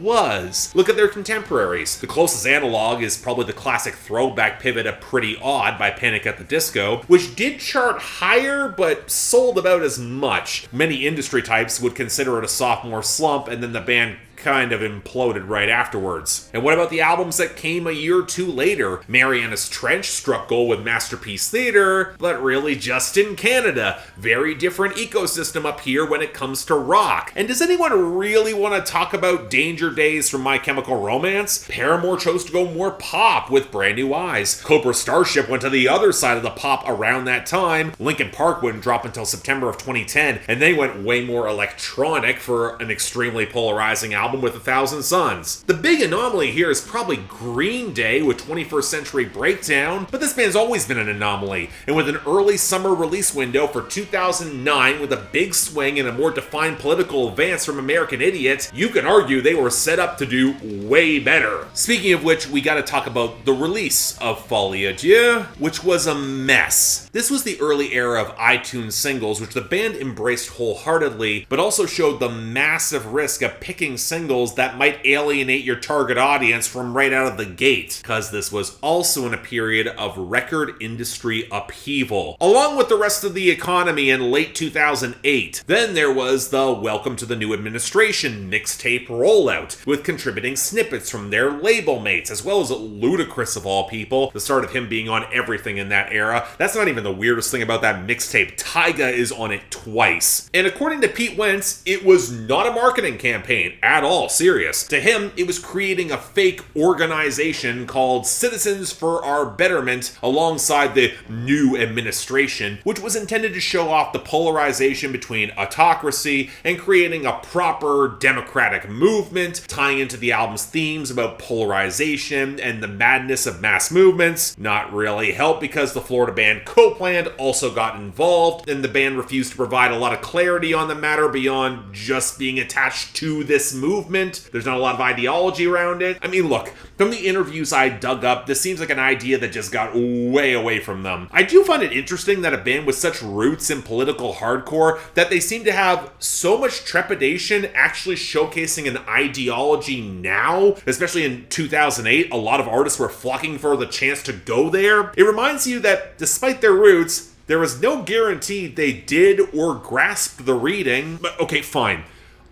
was. Look at their contemporaries. The closest analog is probably the classic throwback pivot of Pretty Odd by Panic at the Disco, which did chart higher but sold about as much. Many industry types would consider it a sophomore slump, and then the band kind of imploded right afterwards. And what about the albums that came a year or two later? Mariana's Trench struck gold with Masterpiece Theater, but really just in Canada. Very different ecosystem up here when it comes to rock. And does anyone really want to talk about Danger Days from My Chemical Romance? Paramore chose to go more pop with Brand New Eyes. Cobra Starship went to the other side of the pop around that time. Linkin Park wouldn't drop until September of 2010, and they went way more electronic for an extremely polarizing album with 1,000 Suns. The big anomaly here is probably Green Day with 21st Century Breakdown, but this band's always been an anomaly, and with an early summer release window for 2009 with a big swing and a more defined political advance from American Idiot, you can argue they were set up to do way better. Speaking of which, we gotta talk about the release of Folie à Deux, which was a mess. This was the early era of iTunes singles, which the band embraced wholeheartedly, but also showed the massive risk of picking singles that might alienate your target audience from right out of the gate, because this was also in a period of record industry upheaval, along with the rest of the economy in late 2008. Then there was the Welcome to the New Administration mixtape rollout, with contributing snippets from their label mates, as well as Ludacris of all people, the start of him being on everything in that era. That's not even the weirdest thing about that mixtape. Tyga is on it twice. And according to Pete Wentz, it was not a marketing campaign at all serious. To him, it was creating a fake organization called Citizens for Our Betterment alongside the new administration, which was intended to show off the polarization between autocracy and creating a proper democratic movement, tying into the album's themes about polarization and the madness of mass movements. Not really helped because the Florida band Copeland also got involved, and the band refused to provide a lot of clarity on the matter beyond just being attached to this movement. There's not a lot of ideology around it. I mean, look, from the interviews I dug up, this seems like an idea that just got way away from them. I do find it interesting that a band with such roots in political hardcore that they seem to have so much trepidation actually showcasing an ideology now, especially in 2008, a lot of artists were flocking for the chance to go there. It reminds you that despite their roots, there was no guarantee they did or grasped the reading. But okay, fine.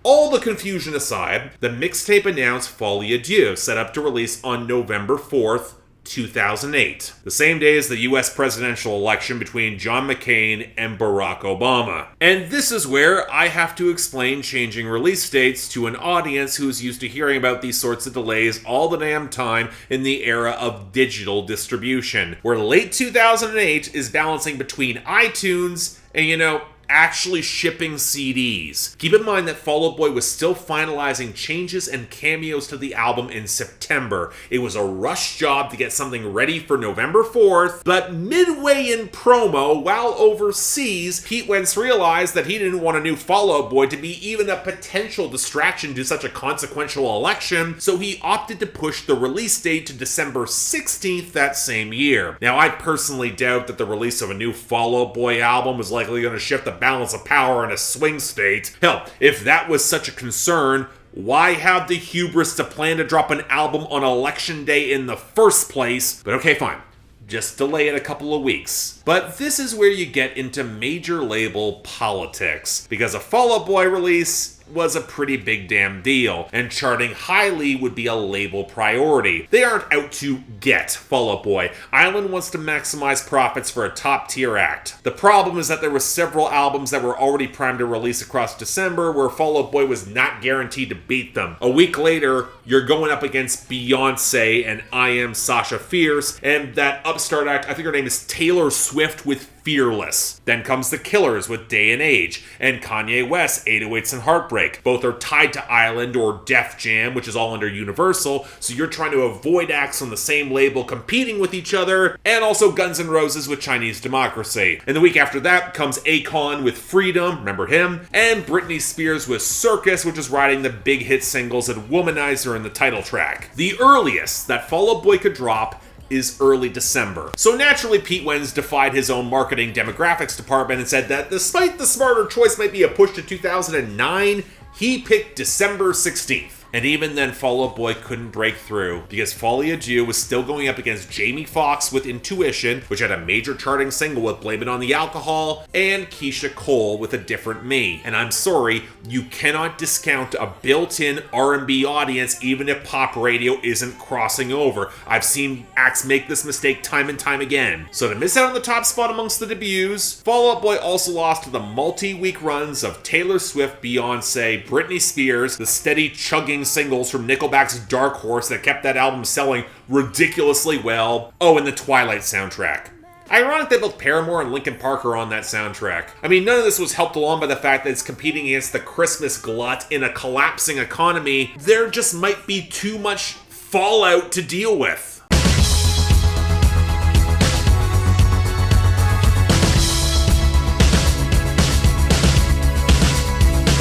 All the confusion aside, the mixtape announced Folie à Deux, set up to release on November 4th, 2008, the same day as the US presidential election between John McCain and Barack Obama. And this is where I have to explain changing release dates to an audience who's used to hearing about these sorts of delays all the damn time in the era of digital distribution, where late 2008 is balancing between iTunes and, actually shipping CDs. Keep in mind that Fall Out Boy was still finalizing changes and cameos to the album in September. It was a rush job to get something ready for November 4th, but midway in promo, while overseas, Pete Wentz realized that he didn't want a new Fall Out Boy to be even a potential distraction to such a consequential election, so he opted to push the release date to December 16th that same year. Now, I personally doubt that the release of a new Fall Out Boy album was likely going to shift the balance of power in a swing state. Hell, if that was such a concern, why have the hubris to plan to drop an album on election day in the first place? But okay, fine. Just delay it a couple of weeks. But this is where you get into major label politics, because a Fall Out Boy release was a pretty big damn deal, and charting highly would be a label priority. They aren't out to get Fall Out Boy. Island wants to maximize profits for a top tier act. The problem is that there were several albums that were already primed to release across December where Fall Out Boy was not guaranteed to beat them. A week later, you're going up against Beyonce and I Am Sasha Fierce, and that upstart act, I think her name is Taylor Swift with Fearless. Then comes The Killers with Day and Age, and Kanye West, 808s and Heartbreak. Both are tied to Island or Def Jam, which is all under Universal, so you're trying to avoid acts on the same label competing with each other, and also Guns N' Roses with Chinese Democracy. And the week after that comes Akon with Freedom, remember him, and Britney Spears with Circus, which is riding the big hit singles and Womanizer in the title track. The earliest that Fall Out Boy could drop is early December. So naturally, Pete Wentz defied his own marketing demographics department and said that despite the smarter choice might be a push to 2009, he picked December 16th. And even then, Fall Out Boy couldn't break through, because Folie was still going up against Jamie Foxx with Intuition, which had a major charting single with Blame It on the Alcohol, and Keisha Cole with A Different Me. And I'm sorry, you cannot discount a built-in R&B audience even if pop radio isn't crossing over. I've seen acts make this mistake time and time again. So to miss out on the top spot amongst the debuts, Fall Out Boy also lost to the multi-week runs of Taylor Swift, Beyonce, Britney Spears, the steady chugging singles from Nickelback's Dark Horse that kept that album selling ridiculously well. Oh, and the Twilight soundtrack. Ironic that both Paramore and Linkin Park are on that soundtrack. I mean, none of this was helped along by the fact that it's competing against the Christmas glut in a collapsing economy. There just might be too much fallout to deal with.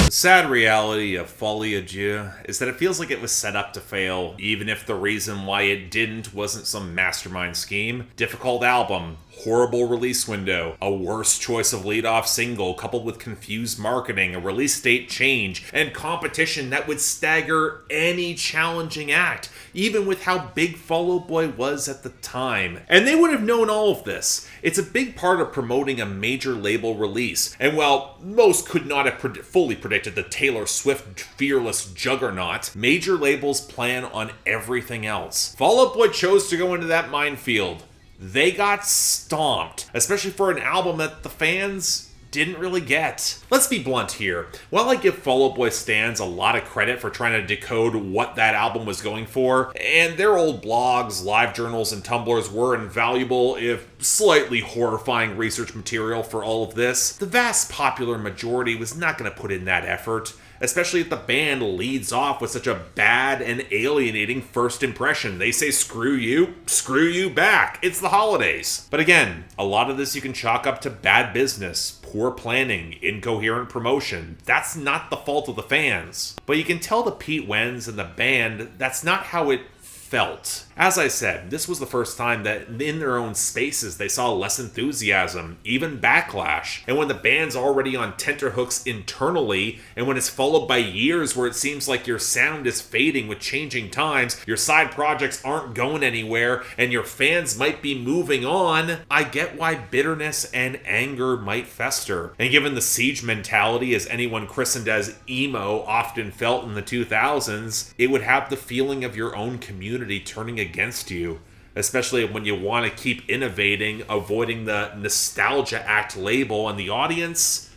The sad reality of Folie is that it feels like it was set up to fail, even if the reason why it didn't wasn't some mastermind scheme. Difficult album, horrible release window, a worse choice of lead-off single coupled with confused marketing, a release date change, and competition that would stagger any challenging act, even with how big Fall Out Boy was at the time. And they would have known all of this. It's a big part of promoting a major label release, and while most could not have fully predicted the Taylor Swift Fearless juggernaut, major labels plan on everything else. Fall Out Boy chose to go into that minefield. They got stomped, especially for an album that the fans didn't really get. Let's be blunt here. While I give Fall Out Boy stans a lot of credit for trying to decode what that album was going for, and their old blogs, live journals, and Tumblrs were invaluable, if slightly horrifying research material for all of this, the vast popular majority was not going to put in that effort. Especially if the band leads off with such a bad and alienating first impression. They say screw you back. It's the holidays. But again, a lot of this you can chalk up to bad business, poor planning, incoherent promotion. That's not the fault of the fans. But you can tell the Pete Wentz and the band that's not how it felt. As I said, this was the first time that in their own spaces they saw less enthusiasm, even backlash. And when the band's already on tenterhooks internally, and when it's followed by years where it seems like your sound is fading with changing times, your side projects aren't going anywhere, and your fans might be moving on, I get why bitterness and anger might fester. And given the siege mentality, as anyone christened as emo often felt in the 2000s, it would have the feeling of your own community turning against you, especially when you want to keep innovating, avoiding the nostalgia act label, and the audience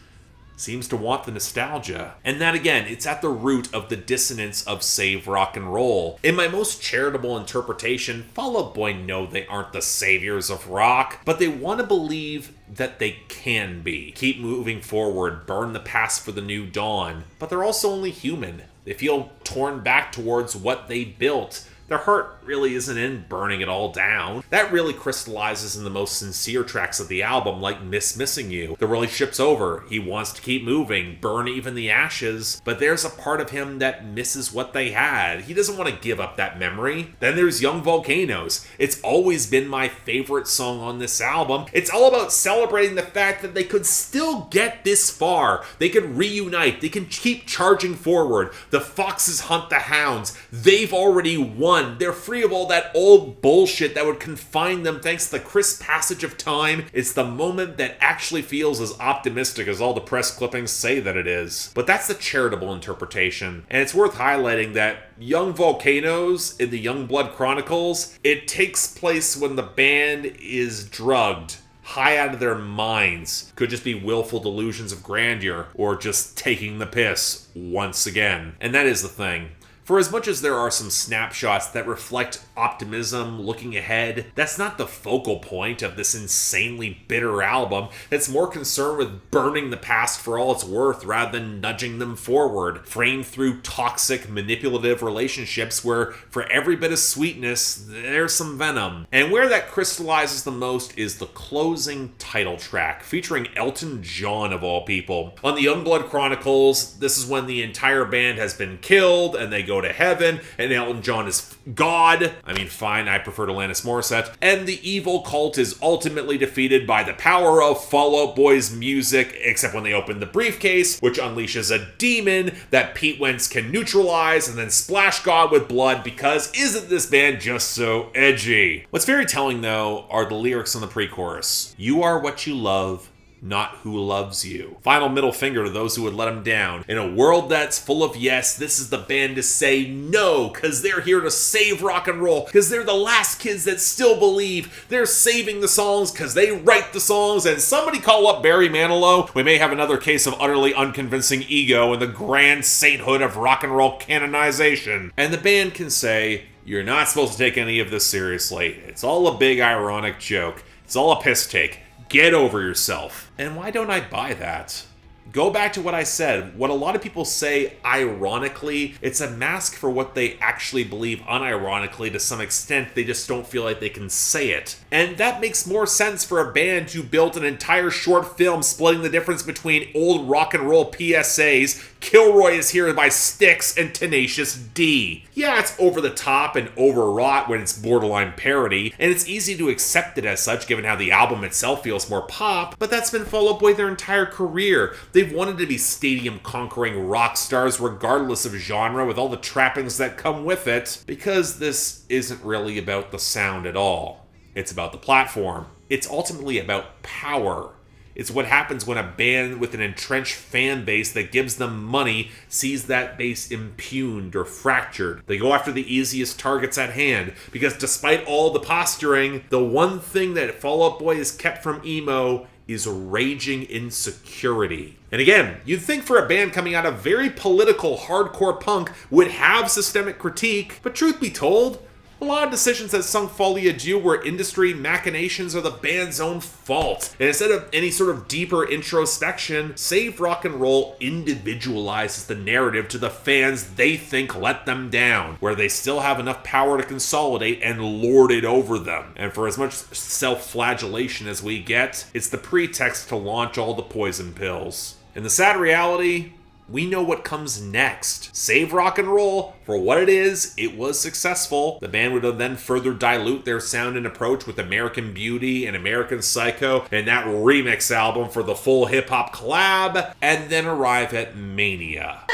seems to want the nostalgia. And that again, it's at the root of the dissonance of Save Rock and Roll. In my most charitable interpretation, Fall Out Boy know they aren't the saviors of rock, but they want to believe that they can be. Keep moving forward, burn the past for the new dawn. But they're also only human. They feel torn back towards what they built. Their heart really isn't in burning it all down. That really crystallizes in the most sincere tracks of the album, like Missing You. The relationship's over. He wants to keep moving, burn even the ashes, but there's a part of him that misses what they had. He doesn't want to give up that memory. Then there's Young Volcanoes. It's always been my favorite song on this album. It's all about celebrating the fact that they could still get this far. They could reunite. They can keep charging forward. The foxes hunt the hounds. They've already won. done. They're free of all that old bullshit that would confine them thanks to the crisp passage of time. It's the moment that actually feels as optimistic as all the press clippings say that it is. But that's the charitable interpretation. And it's worth highlighting that young Volcanoes in the Youngblood Chronicles, it takes place when the band is drugged, high out of their minds. Could just be willful delusions of grandeur, or just taking the piss once again. And that is the thing. For as much as there are some snapshots that reflect optimism, looking ahead, that's not the focal point of this insanely bitter album. It's more concerned with burning the past for all it's worth rather than nudging them forward, framed through toxic, manipulative relationships where for every bit of sweetness, there's some venom. And where that crystallizes the most is the closing title track, featuring Elton John of all people. On the Youngblood Chronicles, this is when the entire band has been killed and they go to heaven, and Elton John is God. I mean, fine, I prefer to Alanis Morissette. And the evil cult is ultimately defeated by the power of Fall Out Boy's music, except when they open the briefcase, which unleashes a demon that Pete Wentz can neutralize and then splash God with blood because isn't this band just so edgy? What's very telling, though, are the lyrics on the pre-chorus. You are what you love, not who loves you. Final middle finger to those who would let him down. In a world that's full of yes, this is the band to say no, because they're here to save rock and roll, because they're the last kids that still believe. They're saving the songs because they write the songs, and somebody call up Barry Manilow. We may have another case of utterly unconvincing ego and the grand sainthood of rock and roll canonization. And the band can say, you're not supposed to take any of this seriously. It's all a big ironic joke. It's all a piss take. Get over yourself. And why don't I buy that? Go back to what I said. What a lot of people say ironically, it's a mask for what they actually believe unironically to some extent. They just don't feel like they can say it. And that makes more sense for a band who built an entire short film splitting the difference between old rock and roll PSAs, Kilroy is Here by Styx, and Tenacious D. Yeah, it's over the top and overwrought when it's borderline parody, and it's easy to accept it as such given how the album itself feels more pop, but that's been Fall Out Boy their entire career. They've wanted to be stadium-conquering rock stars regardless of genre with all the trappings that come with it, because this isn't really about the sound at all. It's about the platform. It's ultimately about power. It's what happens when a band with an entrenched fan base that gives them money sees that base impugned or fractured. They go after the easiest targets at hand, because despite all the posturing, the one thing that Fall Out Boy has kept from emo is raging insecurity. And again, you'd think for a band coming out of very political hardcore punk would have systemic critique, but truth be told, a lot of decisions that sunk Folie adieu were industry machinations are the band's own fault. And instead of any sort of deeper introspection, Save Rock and Roll individualizes the narrative to the fans they think let them down, where they still have enough power to consolidate and lord it over them. And for as much self-flagellation as we get, it's the pretext to launch all the poison pills. And the sad reality, we know what comes next. Save Rock and Roll, for what it is, it was successful. The band would then further dilute their sound and approach with American Beauty and American Psycho and that remix album for the full hip-hop collab, and then arrive at Mania.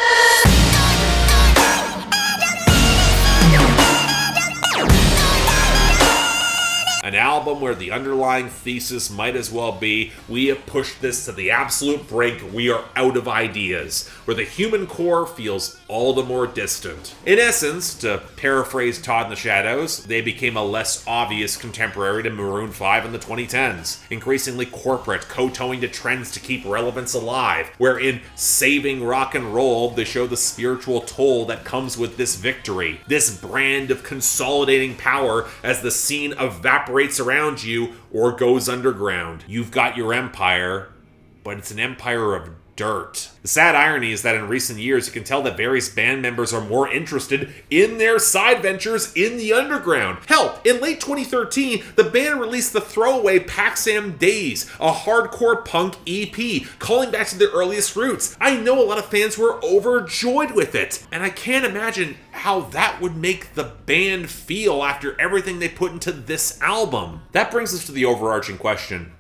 An album where the underlying thesis might as well be, we have pushed this to the absolute brink, we are out of ideas, where the human core feels all the more distant. In essence, to paraphrase Todd in the Shadows, they became a less obvious contemporary to Maroon 5 in the 2010s, increasingly corporate, kowtowing to trends to keep relevance alive, where in Saving Rock and Roll, they show the spiritual toll that comes with this victory, this brand of consolidating power as the scene evaporates around you or goes underground. You've got your empire, but it's an empire of dirt. The sad irony is that in recent years, you can tell that various band members are more interested in their side ventures in the underground. Hell, in late 2013, the band released the throwaway Paxam Days, a hardcore punk EP, calling back to their earliest roots. I know a lot of fans were overjoyed with it, and I can't imagine how that would make the band feel after everything they put into this album. That brings us to the overarching question.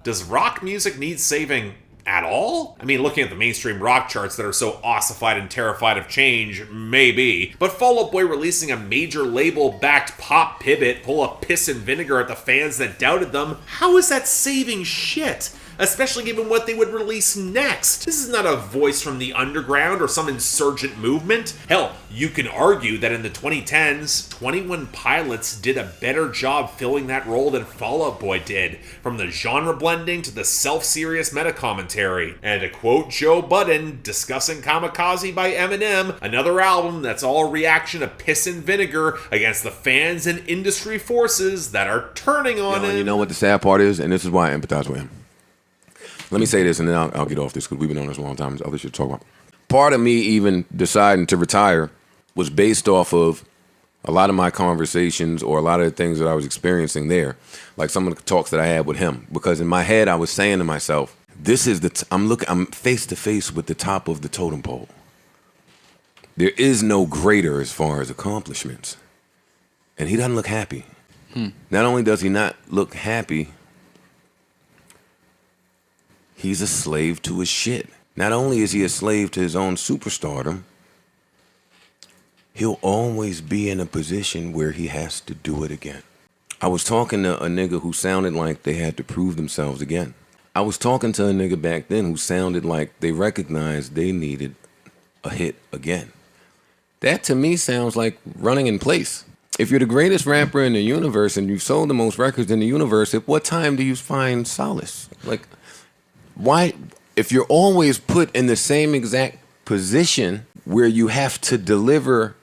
Does rock music need saving at all? I mean, looking at the mainstream rock charts that are so ossified and terrified of change, maybe. But Fall Out Boy releasing a major label-backed pop pivot full of piss and vinegar at the fans that doubted them, how is that saving shit? Especially given what they would release next. This is not a voice from the underground or some insurgent movement. Hell, you can argue that in the 2010s, 21 Pilots did a better job filling that role than Fall Out Boy did, from the genre blending to the self-serious meta-commentary. And to quote Joe Budden discussing Kamikaze by Eminem, another album that's all a reaction of piss and vinegar against the fans and industry forces that are turning on him. You know what the sad part is? And this is why I empathize with him. Let me say this, and then I'll get off this, because we've been on this a long time. There's other shit to talk about. Part of me even deciding to retire was based off of a lot of my conversations or a lot of the things that I was experiencing there, like some of the talks that I had with him. Because in my head, I was saying to myself, "This is I'm face to face with the top of the totem pole. There is no greater as far as accomplishments." And he doesn't look happy. Not only does he not look happy, he's a slave to his shit. Not only is he a slave to his own superstardom, he'll always be in a position where he has to do it again. I was talking to a nigga who sounded like they had to prove themselves again. I was talking to a nigga back then who sounded like they recognized they needed a hit again. That to me sounds like running in place. If you're the greatest rapper in the universe and you've sold the most records in the universe, at what time do you find solace? Like, why, if you're always put in the same exact position where you have to deliver,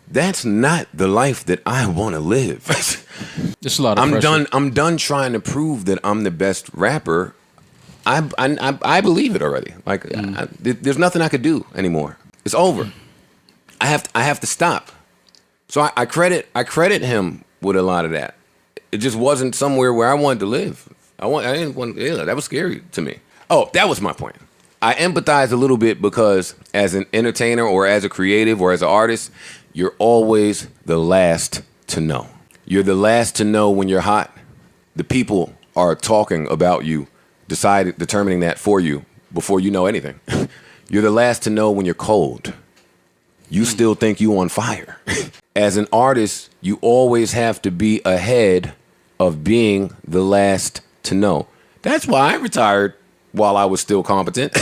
that's not the life that I want to live. It's a lot of pressure. I'm done trying to prove that I'm the best rapper. I believe it already. Like, there's nothing I could do anymore. It's over. I have to stop. So I credit him with a lot of that. It just wasn't somewhere where I wanted to live. That was scary to me. Oh, that was my point. I empathize a little bit because as an entertainer or as a creative or as an artist, you're always the last to know. You're the last to know when you're hot. The people are talking about you, determining that for you before you know anything. You're the last to know when you're cold. You still think you on fire. As an artist, you always have to be ahead of being the last to know. That's why I retired while I was still competent.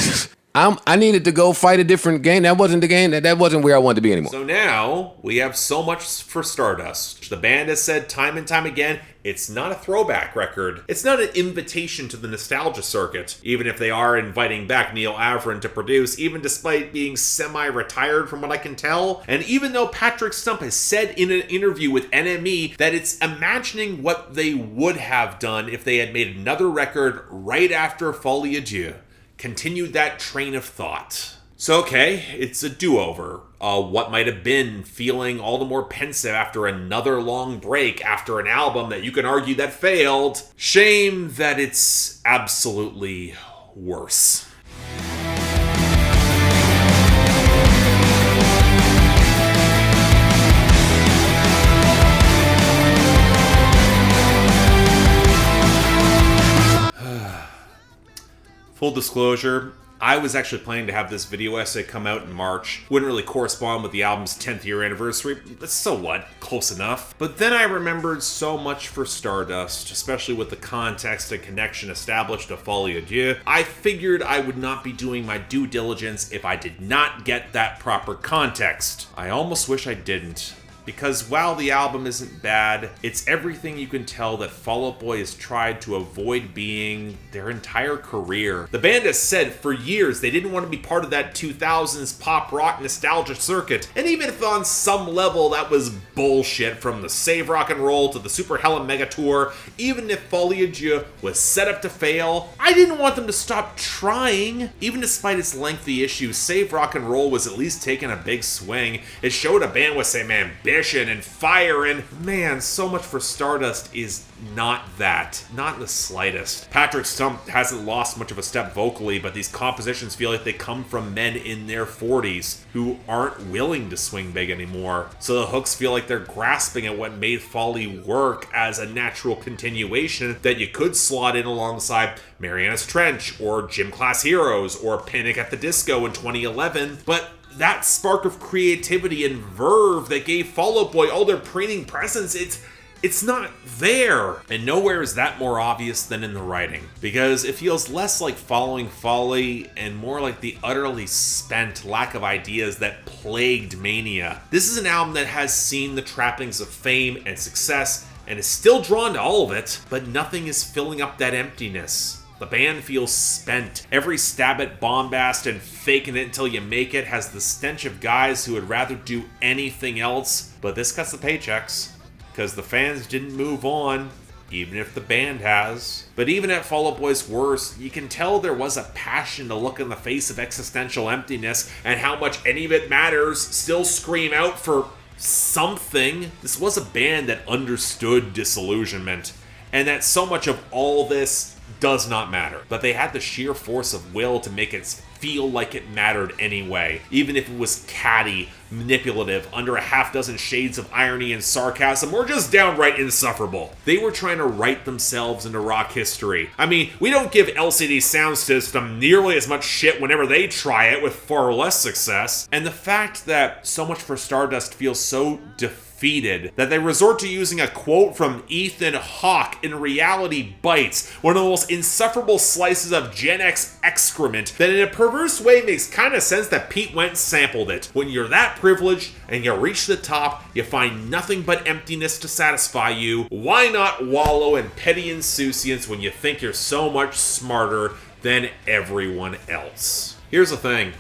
I needed to go fight a different game. That wasn't the game. That wasn't where I wanted to be anymore. So now we have So Much for Stardust. The band has said time and time again, it's not a throwback record. It's not an invitation to the nostalgia circuit, even if they are inviting back Neil Averin to produce, even despite being semi-retired from what I can tell. And even though Patrick Stump has said in an interview with NME that it's imagining what they would have done if they had made another record right after Folie Deux. Continued that train of thought. So okay, it's a do-over. What might have been feeling all the more pensive after another long break after an album that you can argue that failed. Shame that it's absolutely worse. Full disclosure, I was actually planning to have this video essay come out in March. Wouldn't really correspond with the album's 10th year anniversary, but so what? Close enough. But then I remembered So Much for Stardust, especially with the context and connection established to Folie Deux. I figured I would not be doing my due diligence if I did not get that proper context. I almost wish I didn't. Because while the album isn't bad, it's everything you can tell that Fall Out Boy has tried to avoid being their entire career. The band has said for years they didn't want to be part of that 2000s pop rock nostalgia circuit, and even if on some level that was bullshit from the Save Rock and Roll to the Super Hella Mega Tour, even if Folie Deux was set up to fail, I didn't want them to stop trying. Even despite its lengthy issue, Save Rock and Roll was at least taking a big swing. It showed a band with some ambition ammunition and fire, and man, So Much for Stardust is not that. Not in the slightest. Patrick Stump hasn't lost much of a step vocally, but these compositions feel like they come from men in their 40s who aren't willing to swing big anymore. So the hooks feel like they're grasping at what made Folie work as a natural continuation that you could slot in alongside Marianas Trench or Gym Class Heroes or Panic at the Disco in 2011, but that spark of creativity and verve that gave Fall Out Boy all their preening presence, it's not there. And nowhere is that more obvious than in the writing, because it feels less like following Folie and more like the utterly spent lack of ideas that plagued Mania. This is an album that has seen the trappings of fame and success and is still drawn to all of it, but nothing is filling up that emptiness. The band feels spent. Every stab at bombast and faking it until you make it has the stench of guys who would rather do anything else, but this cuts the paychecks, because the fans didn't move on, even if the band has. But even at Fall Out Boy's worst, you can tell there was a passion to look in the face of existential emptiness, and how much any of it matters still scream out for something. This was a band that understood disillusionment, and that so much of all this does not matter. But they had the sheer force of will to make it feel like it mattered anyway, even if it was catty, manipulative, under a half dozen shades of irony and sarcasm, or just downright insufferable. They were trying to write themselves into rock history. I mean, we don't give LCD Sound System nearly as much shit whenever they try it with far less success. And the fact that So Much for Stardust feels so defeated that they resort to using a quote from Ethan Hawke in Reality Bites, one of the most insufferable slices of Gen X excrement, that in a perverse way makes kind of sense that Pete Wentz sampled it. When you're that privileged and you reach the top, you find nothing but emptiness to satisfy you. Why not wallow in petty insouciance when you think you're so much smarter than everyone else? Here's the thing.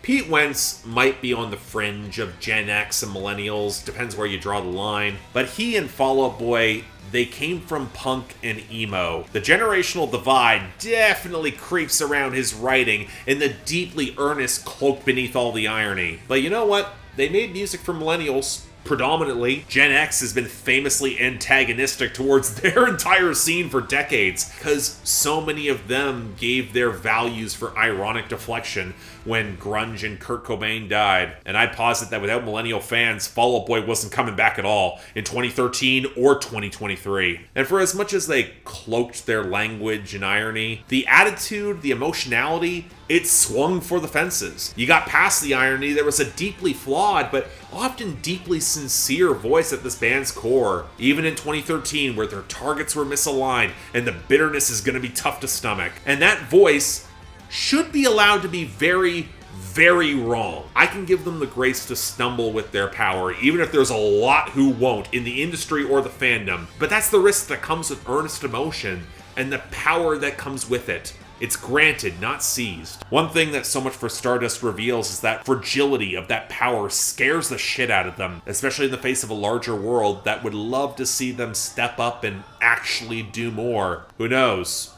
Pete Wentz might be on the fringe of Gen X and Millennials, depends where you draw the line, but he and Fall Out Boy, they came from punk and emo. The generational divide definitely creeps around his writing in the deeply earnest cloak beneath all the irony. But you know what? They made music for Millennials. Predominantly, Gen X has been famously antagonistic towards their entire scene for decades, because so many of them gave their values for ironic deflection when grunge and Kurt Cobain died. And I'd posit that without millennial fans, Fall Out Boy wasn't coming back at all in 2013 or 2023. And for as much as they cloaked their language and irony, the attitude, the emotionality, it swung for the fences. You got past the irony, there was a deeply flawed, but often deeply sincere voice at this band's core. Even in 2013, where their targets were misaligned, and the bitterness is gonna be tough to stomach. And that voice should be allowed to be very, very wrong. I can give them the grace to stumble with their power, even if there's a lot who won't, in the industry or the fandom. But that's the risk that comes with earnest emotion, and the power that comes with it. It's granted, not seized. One thing that So Much for Stardust reveals is that fragility of that power scares the shit out of them, especially in the face of a larger world that would love to see them step up and actually do more. Who knows?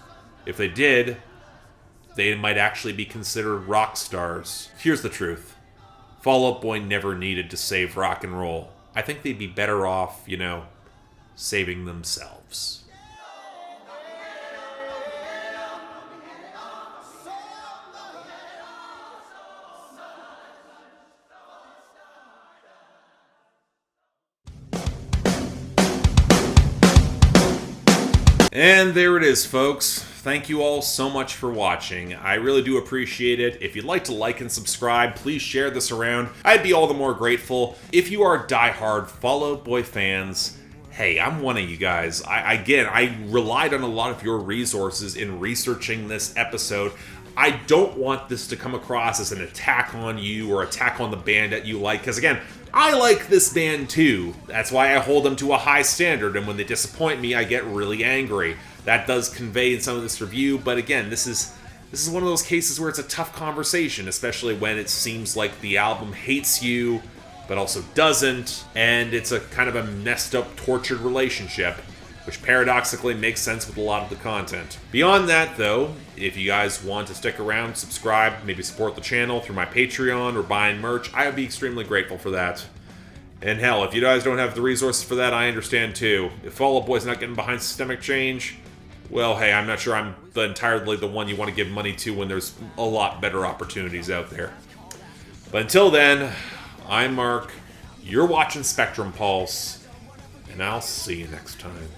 If they did, they might actually be considered rock stars. Here's the truth. Fall Out Boy never needed to save rock and roll. I think they'd be better off, saving themselves. And there it is, folks. Thank you all so much for watching. I really do appreciate it. If you'd like to like and subscribe, please share this around. I'd be all the more grateful. If you are diehard Fall Out Boy fans, hey, I'm one of you guys. I relied on a lot of your resources in researching this episode. I don't want this to come across as an attack on you or attack on the band that you like, because again, I like this band too. That's why I hold them to a high standard, and when they disappoint me, I get really angry. That does convey in some of this review, but again, this is one of those cases where it's a tough conversation, especially when it seems like the album hates you, but also doesn't, and it's a kind of a messed up, tortured relationship, which paradoxically makes sense with a lot of the content. Beyond that, though, if you guys want to stick around, subscribe, maybe support the channel through my Patreon or buying merch, I would be extremely grateful for that. And hell, if you guys don't have the resources for that, I understand too. If Fall Out Boy's not getting behind systemic change, well, hey, I'm not sure I'm entirely the one you want to give money to when there's a lot better opportunities out there. But until then, I'm Mark, you're watching Spectrum Pulse, and I'll see you next time.